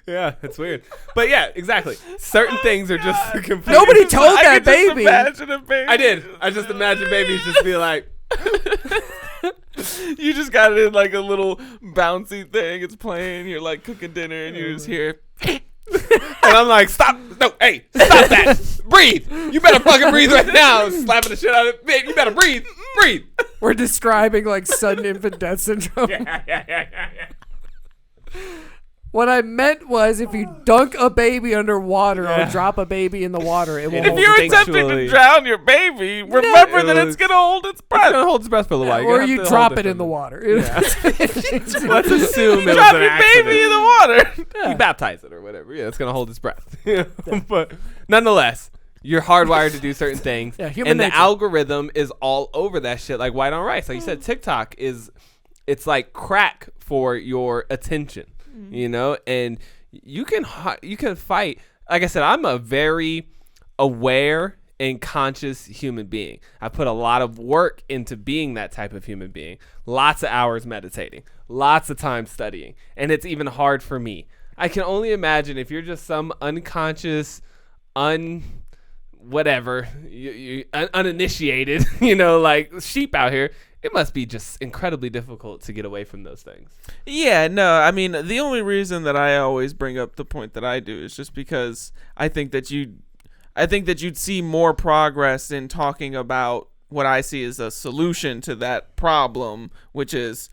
Yeah, it's weird. But yeah, exactly. Certain things are just completely.
Nobody told that baby.
Imagine a baby.
I did. I just imagine babies just be like.
You just got it in like a little bouncy thing. It's playing. You're like cooking dinner and you just hear.
And I'm like, stop. No, hey, stop that. Breathe. You better fucking breathe right now. Slapping the shit out of it. Babe, you better breathe. Breathe.
We're describing like sudden infant death syndrome.
Yeah.
What I meant was if you dunk a baby underwater or drop a baby in the water, it will
If you're attempting to drown your baby, remember that it's going to hold its breath.
It's going to hold its breath for a little while.
Or you drop it in the water.
Yeah. Let's assume it
drop
was an
your
accident.
baby in the water.
You baptize it or whatever. Yeah, it's going to hold its breath. But nonetheless, you're hardwired to do certain things.
Human nature.
The algorithm is all over that shit like white on rice. Like you said, TikTok it's like crack for your attention. You know, and you can fight. Like I said, I'm a very aware and conscious human being. I put a lot of work into being that type of human being. Lots of hours meditating, lots of time studying, and it's even hard for me. I can only imagine if you're just some unconscious, uninitiated, like sheep out here. It must be just incredibly difficult to get away from those things.
Yeah, no, I mean, the only reason that I always bring up the point that I do is just because I think that you'd see more progress in talking about what I see as a solution to that problem, which is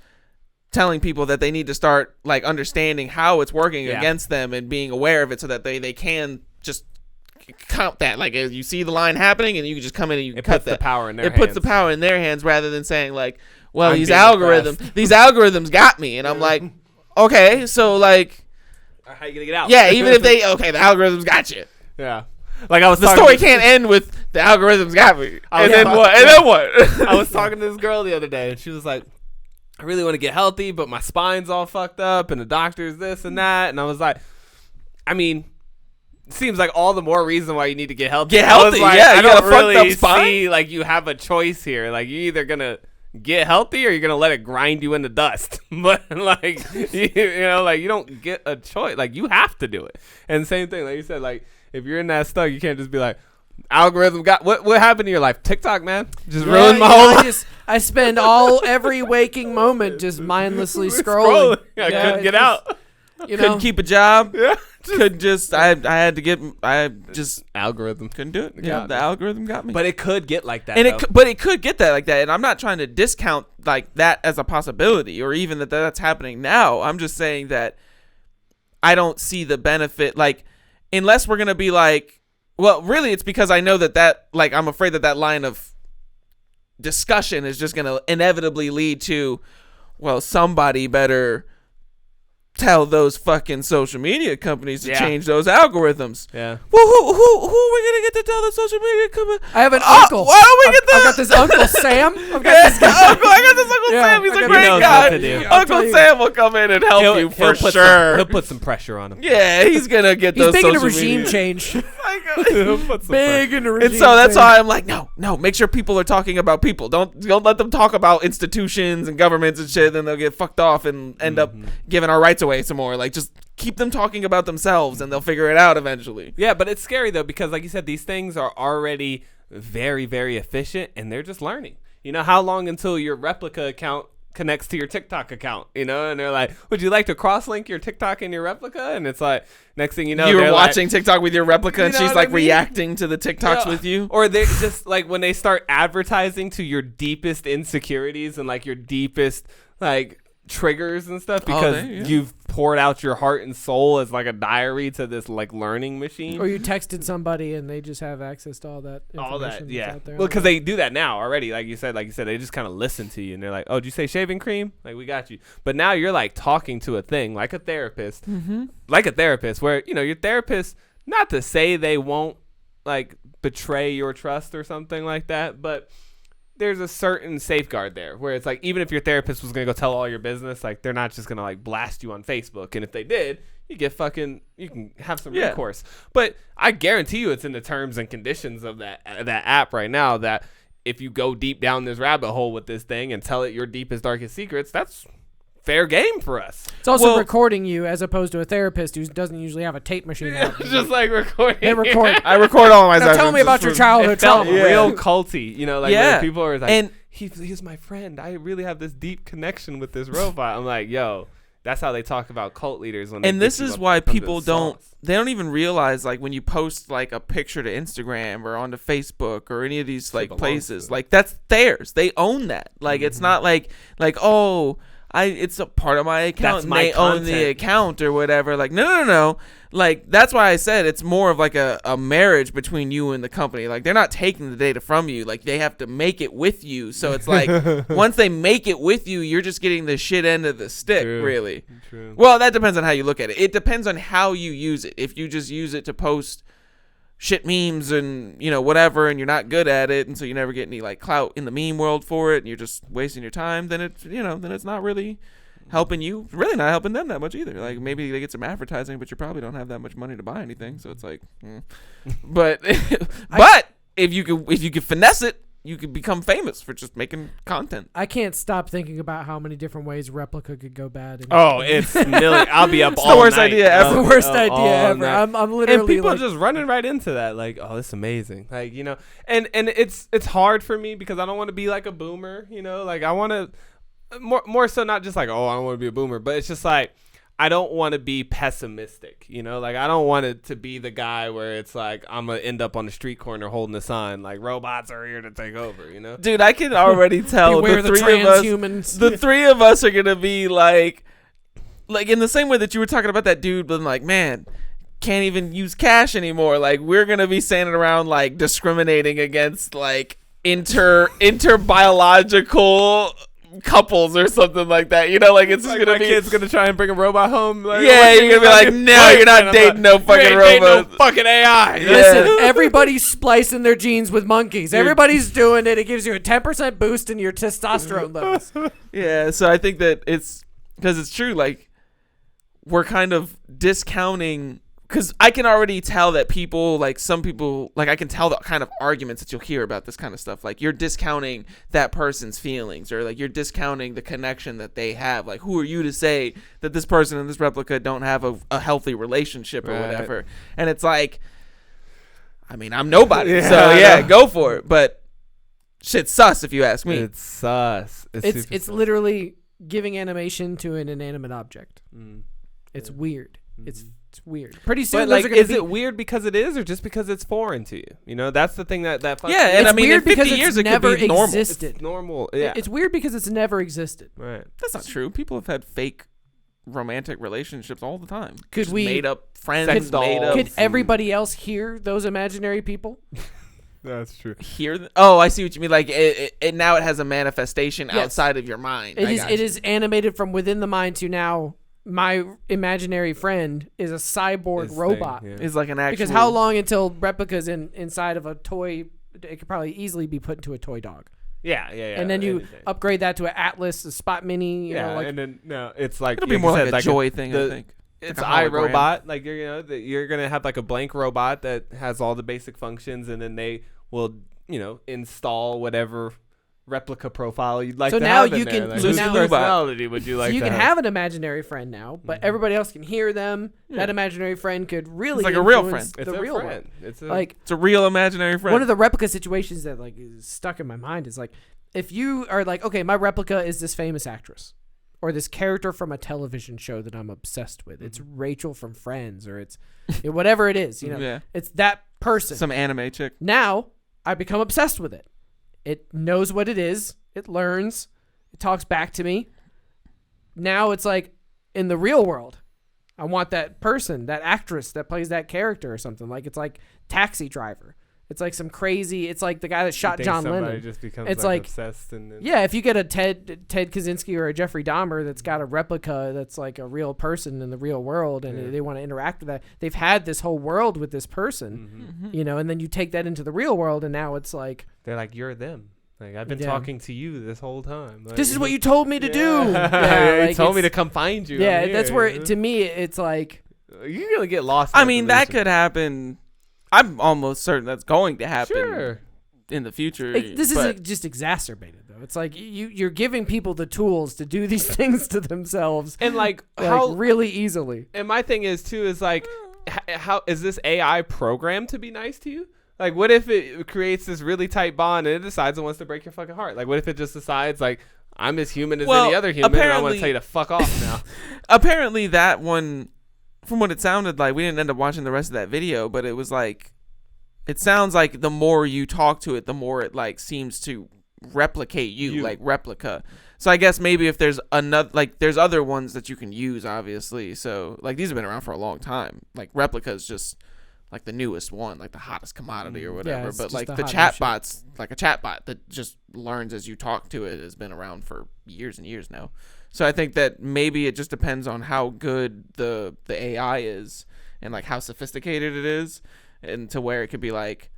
telling people that they need to start like understanding how it's working against them and being aware of it so that they can just count that. Like you see the line happening and you can just come in and you can cut that.
It
puts the power in their hands rather than saying like, well, these algorithms got me. And I'm like, okay, so like,
how you gonna get out?
Yeah, even if the algorithms got you.
Yeah. Like the
story can't end with the algorithms got me. And then what?
I was talking to this girl the other day and she was like, I really want to get healthy, but my spine's all fucked up and the doctor's this and that. And I was like, I mean, seems like all the more reason why you need to get healthy.
Get healthy,
like,
yeah.
I
You
don't
got a fucked
really
up spine?
see like you have a choice here. Like you're either gonna get healthy or you're gonna let it grind you into dust. But like you don't get a choice. Like you have to do it. And same thing, like you said, like if you're in that stuck, you can't just be like, algorithm got what happened to your life? TikTok, man, just ruined my whole life.
I spend every waking moment just mindlessly scrolling.
I couldn't get out.
Couldn't keep a job.
Yeah.
Could just I
algorithm
couldn't do it. Yeah, the algorithm got me.
But it could get like that.
And it could get that like that. And I'm not trying to discount like that as a possibility or even that's happening now. I'm just saying that I don't see the benefit. Like unless we're gonna be like, well, really, it's because I know that like I'm afraid that line of discussion is just gonna inevitably lead to, well, somebody better tell those fucking social media companies to change those algorithms.
Yeah.
Well, who are we gonna get to tell the social media company?
I have an uncle.
Why don't we get
I've got this uncle Sam. I got this
Uncle Sam. He's a great guy. Uncle Sam will come in and help you for sure.
He'll put some pressure on him.
Yeah, he's gonna get those.
He's big into
social
regime
media.
change.
Big into regime. And so that's why I'm like, no. Make sure people are talking about people. Don't let them talk about institutions and governments and shit. Then they'll get fucked off and end up giving our rights away some more. Like just keep them talking about themselves and they'll figure it out eventually.
Yeah, but it's scary though because like you said, these things are already very, very efficient and they're just learning. You know, how long until your Replika account connects to your TikTok account, and they're like, would you like to cross-link your TikTok and your Replika? And it's like, next thing you know,
you're watching TikTok with your Replika and she's like reacting to the TikToks
Yeah.
with you.
Or they're just like when they start advertising to your deepest insecurities and like your deepest like triggers and stuff because you've poured out your heart and soul as like a diary to this like learning machine.
Or you texted somebody and they just have access to all that information that's out there.
Well, because they do that now already. Like you said, they just kind of listen to you and they're like, oh, did you say shaving cream? Like, we got you. But now you're like talking to a thing like a therapist, where, your therapist, not to say they won't like betray your trust or something like that, but there's a certain safeguard there where it's like, even if your therapist was going to go tell all your business, like they're not just going to like blast you on Facebook. And if they did, you can have some recourse. But I guarantee you it's in the terms and conditions of that app right now that if you go deep down this rabbit hole with this thing and tell it your deepest, darkest secrets, that's fair game for us.
It's also recording you as opposed to a therapist who doesn't usually have a tape machine out.
Just like recording.
They record.
I record all my
Now tell me about your childhood
It felt
trauma.
real culty, where people are like,
and
he's my friend. I really have this deep connection with this robot. I'm like, yo, that's how they talk about cult leaders.
And this is why people don't even realize, like, when you post like a picture to Instagram or onto Facebook or any of these like places, like that's theirs. They own that. Like it's not like oh, it's a part of my account and they own the account or whatever. Like, no. Like, that's why I said it's more of like a marriage between you and the company. Like, they're not taking the data from you. Like, they have to make it with you. So it's like, once they make it with you, you're just getting the shit end of the stick, really.
True.
Well, that depends on how you look at it. It depends on how you use it. If you just use it to post shit memes and whatever, and you're not good at it, and so you never get any like clout in the meme world for it, and you're just wasting your time, then it's then it's not really helping you, really not helping them that much either. Like, maybe they get some advertising, but you probably don't have that much money to buy anything, so it's like but if you could finesse it, you could become famous for just making content.
I can't stop thinking about how many different ways Replika could go bad.
It's million. I'll be up
it's
all
the worst
night.
idea ever.
The worst idea ever. I'm literally.
And people
like,
just running right into that. Like, oh, this is amazing. Like, you know, and it's hard for me because I don't want to be like a boomer. You know, like I want to more so not just like, oh, I don't want to be a boomer, but it's just like, I don't want to be pessimistic, you know? Like, I don't want it to be the guy where it's like, I'm going to end up on the street corner holding a sign, like, robots are here to take over, you know?
Dude, I can already tell
Beware
the
the
three of us,
transhumans.
the three of us are going to be like in the same way that you were talking about that dude, but like, man, can't even use cash anymore. Like, we're going to be standing around, like, discriminating against, like, interbiological couples or something like that, you know, like it's like gonna be
kid's gonna try and bring a robot home. Like,
yeah, you're gonna be like, no, you're not dating no fucking robot,
no fucking AI.
Yeah.
Listen, everybody's splicing their genes with monkeys. Everybody's doing it. It gives you a 10% boost in your testosterone levels.
Yeah, so I think that it's because it's true. Like, we're kind of discounting. Because I can already tell that people, like some people, like I can tell the kind of arguments that you'll hear about this kind of stuff. Like, you're discounting that person's feelings, or like you're discounting the connection that they have. Like, who are you to say that this person and this replica don't have a healthy relationship or whatever? And it's like, I mean, I'm nobody. So yeah, go for it. But shit's sus if you ask me.
It's sus.
It's literally giving animation to an inanimate object. It's weird. It's weird. Pretty soon,
but like, is it weird because it is, or just because it's foreign to you? You know, that's the thing that fucks
yeah. And
it's
I mean, in 50
years
years,
it
it
never
could be normal.
existed.
It's normal. Yeah,
it's weird because it's never existed.
Right.
That's not true. People have had fake romantic relationships all the time.
Could
just
we
made up friends?
Could everybody else hear those imaginary people?
That's true.
Oh, I see what you mean. Like it now it has a manifestation outside of your mind.
It is animated from within the mind to now. My imaginary friend is a cyborg robot.
Is like an actual.
Because how long until replicas inside of a toy? It could probably easily be put into a toy dog.
Yeah.
And then you upgrade that to an Atlas, a Spot Mini. You know, like,
and then it's like
it'll be more like a Joy thing. I think
it's like iRobot. Like you're gonna have like a blank robot that has all the basic functions, and then they will install whatever replica profile you'd like
so
to
now
have in
you
there.
can
Like,
so
whose
now
personality would you like
so you
to
can have an imaginary friend now, but everybody else can hear them. That imaginary friend could really
it's like a real friend.
It's a real friend.
It's
a real imaginary friend.
One of the replica situations that like is stuck in my mind is like, if you are like, okay, my replica is this famous actress or this character from a television show that I'm obsessed with. It's Rachel from Friends, or it's whatever it is, it's that person.
Some anime chick.
Now I become obsessed with it. It knows what it is. It learns. It talks back to me. Now it's like in the real world, I want that person, that actress that plays that character or something. Like it's like Taxi Driver. It's like some crazy. It's like the guy that shot John Lennon.
Just becomes
it's
like obsessed.
Yeah, if you get a Ted Kaczynski or a Jeffrey Dahmer that's got a replica that's like a real person in the real world, and they want to interact with that. They've had this whole world with this person, and then you take that into the real world, and now it's like
they're like, you're them. Like, I've been talking to you this whole time. Like,
this is what you told me to do.
You told me to come find you.
Yeah, that's where to me it's like
you're gonna get lost.
I mean, that could happen. I'm almost certain that's going to happen in the future.
This is just exacerbated, though. It's like you're giving people the tools to do these things to themselves,
and like how
really easily.
And my thing is too is like, how is this AI programmed to be nice to you? Like, what if it creates this really tight bond and it decides it wants to break your fucking heart? Like, what if it just decides like, I'm as human as any other human, and I want to tell you to fuck off now?
Apparently, that one. From what it sounded like, we didn't end up watching the rest of that video, but it was like, it sounds like the more you talk to it, the more it like seems to replicate you. Like Replika. So I guess maybe if there's another, like there's other ones that you can use, obviously. So like these have been around for a long time. Like Replika is just like the newest one, like the hottest commodity or whatever. But like the chatbot's like a chatbot that just learns as you talk to it has been around for years and years now. So I think that maybe it just depends on how good the AI is and like how sophisticated it is, and to where it could be like,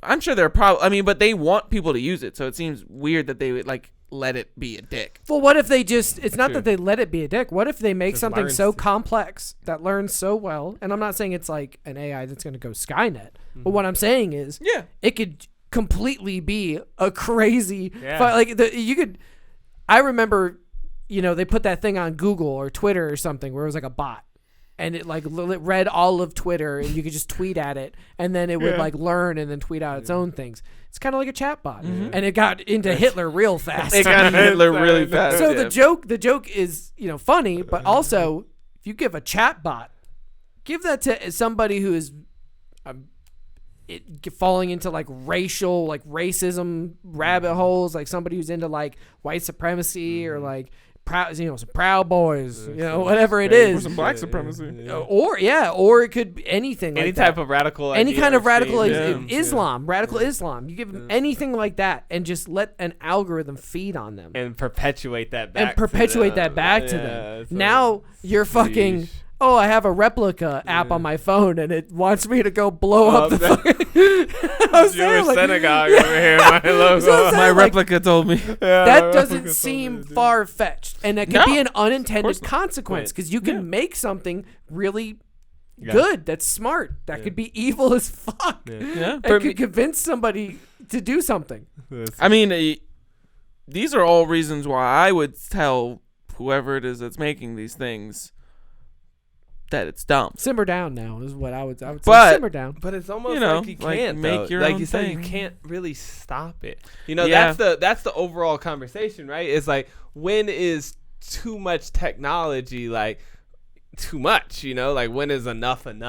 I'm sure they're probably, but they want people to use it. So it seems weird that they would like, let it be a dick.
Well, what if they just, it's not that they let it be a dick. What if they make
Just
something so
learns.
complex that learns so well? And I'm not saying it's like an AI that's going to go Skynet. But what I'm saying is it could completely be a crazy, I remember, they put that thing on Google or Twitter or something where it was like a bot. And it like read all of Twitter, and you could just tweet at it, and then it would like learn and then tweet out its own things. It's kind of like a chatbot, and it got into Hitler real fast.
It got into Hitler really fast.
So the joke is funny, but also if you give a chatbot, give that to somebody who is falling into like racism rabbit holes, like somebody who's into like white supremacy or like some Proud Boys, whatever it is,
or some black supremacy,
or it could be anything,
any
like
type
that.
of radical,
any kind of radical
Islam.
radical Islam. You give them anything like that, and just let an algorithm feed on them
and perpetuate that back
to them. Now you're fucking. Oh, I have a Replika app on my phone, and it wants me to go blow up the fucking
Jewish synagogue over here. My logo.
My Replika told me.
That doesn't seem far-fetched, and that could be an unintended consequence, because you can make something really good that's smart. That could be evil as fuck.
Yeah.
It could convince somebody to do something.
I mean, these are all reasons why I would tell whoever it is that's making these things that it's dumb.
Simmer down now is what I would say.
But,
simmer down.
But it's almost like you can't
make your
like
own
you said,
thing.
you can't really stop it. That's the overall conversation, right? It's like, when is too much technology like too much? Like, when is enough? And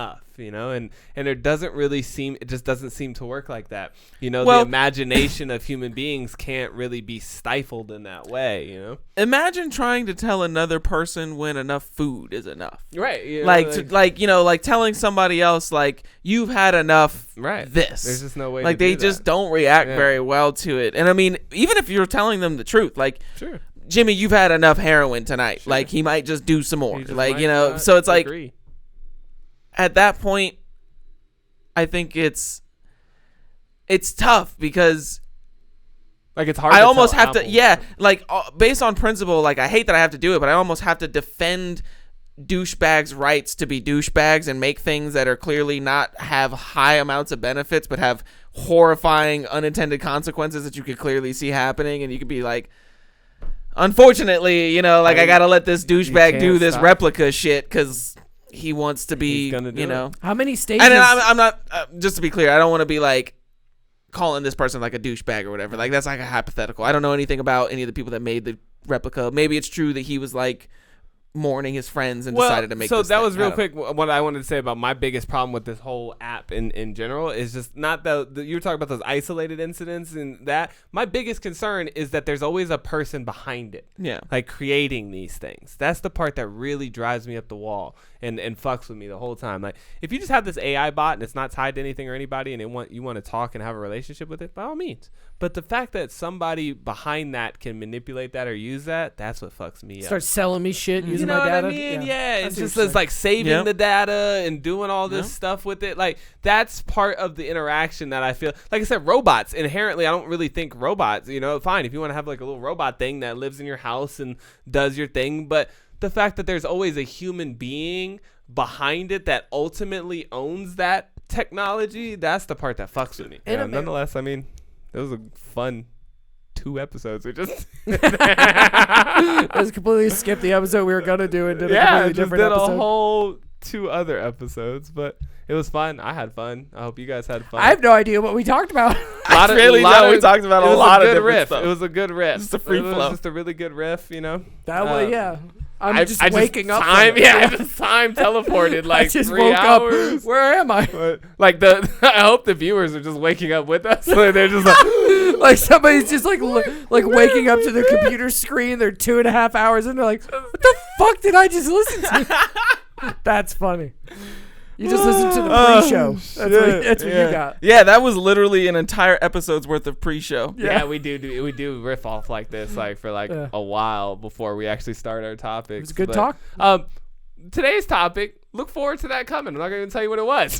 it just doesn't seem to work like that. The imagination of human beings can't really be stifled in that way.
Imagine trying to tell another person when enough food is enough.
Right.
Like telling somebody else, like, you've had enough.
Right.
This.
There's just no way.
Like,
to
they
do
just
that.
don't react very well to it. And I mean, even if you're telling them the truth, like,
sure,
Jimmy, you've had enough heroin tonight. Sure. Like, he might just do some more. Like, so it's like, at that point, I think it's tough, because
like, it's hard.
I almost have to, based on principle, like, I hate that I have to do it, but I almost have to defend douchebags' rights to be douchebags and make things that are clearly not have high amounts of benefits, but have horrifying unintended consequences that you could clearly see happening, and you could be like, unfortunately, I gotta let this douchebag do this replica shit because he wants to be,
How many stages?
And I'm not, just to be clear, I don't want to be like calling this person like a douchebag or whatever. Like, that's like a hypothetical. I don't know anything about any of the people that made the replica. Maybe it's true that he was like mourning his friends and decided to make
so
this
that
thing.
was real quick what I wanted to say about my biggest problem with this whole app in general is just not you were talking about those isolated incidents, and that my biggest concern is that there's always a person behind it, like creating these things. That's the part that really drives me up the wall and fucks with me the whole time. Like, if you just have this AI bot and it's not tied to anything or anybody, and you want to talk and have a relationship with it, by all means. But the fact that somebody behind that can manipulate that or use that, that's what fucks me up.
Start selling me shit using my
what
data.
I mean? Yeah, it's just it's like saving the data and doing all this stuff with it. Like, that's part of the interaction that I feel. Like I said, robots inherently, I don't really think robots. Fine, if you want to have like a little robot thing that lives in your house and does your thing, but the fact that there's always a human being behind it that ultimately owns that technology, that's the part that fucks with me. Nonetheless, I mean, it was a fun 2 episodes. We just
just completely skipped the episode we were gonna do and did a completely different episode.
A whole 2 other episodes, but it was fun. I had fun. I hope you guys had fun.
I have no idea what we talked about.
We talked about a lot of different stuff.
It was a good riff.
Just a free flow.
It was just a really good riff,
That way, yeah. I'm just waking up.
I just time teleported like
I just
3
woke
hours.
Up. Where am I?
Like I hope the viewers are just waking up with us. Like, they're just
like somebody's just like waking up to their computer screen. They're 2.5 hours and they're like, what the fuck did I just listen to? That's funny. You just listened to the pre-show. That's what you got.
Yeah, that was literally an entire episode's worth of pre-show.
Yeah, we do riff off like this, like for a while before we actually start our topics.
It was a good talk.
today's topic, look forward to that coming. I'm not going to even tell you what it was.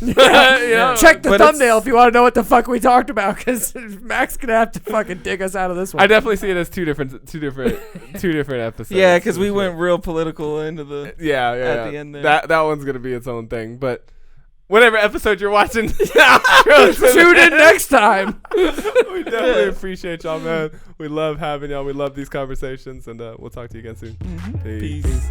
Check the thumbnail if you want to know what the fuck we talked about, because Mac's going to have to fucking dig us out of this one.
I definitely see it as two different episodes.
Yeah, because we went real political into the at the end there.
That one's going to be its own thing. But whatever episode you're watching, tune
in next time.
We definitely appreciate y'all, man. We love having y'all. We love these conversations, and we'll talk to you again soon.
Peace.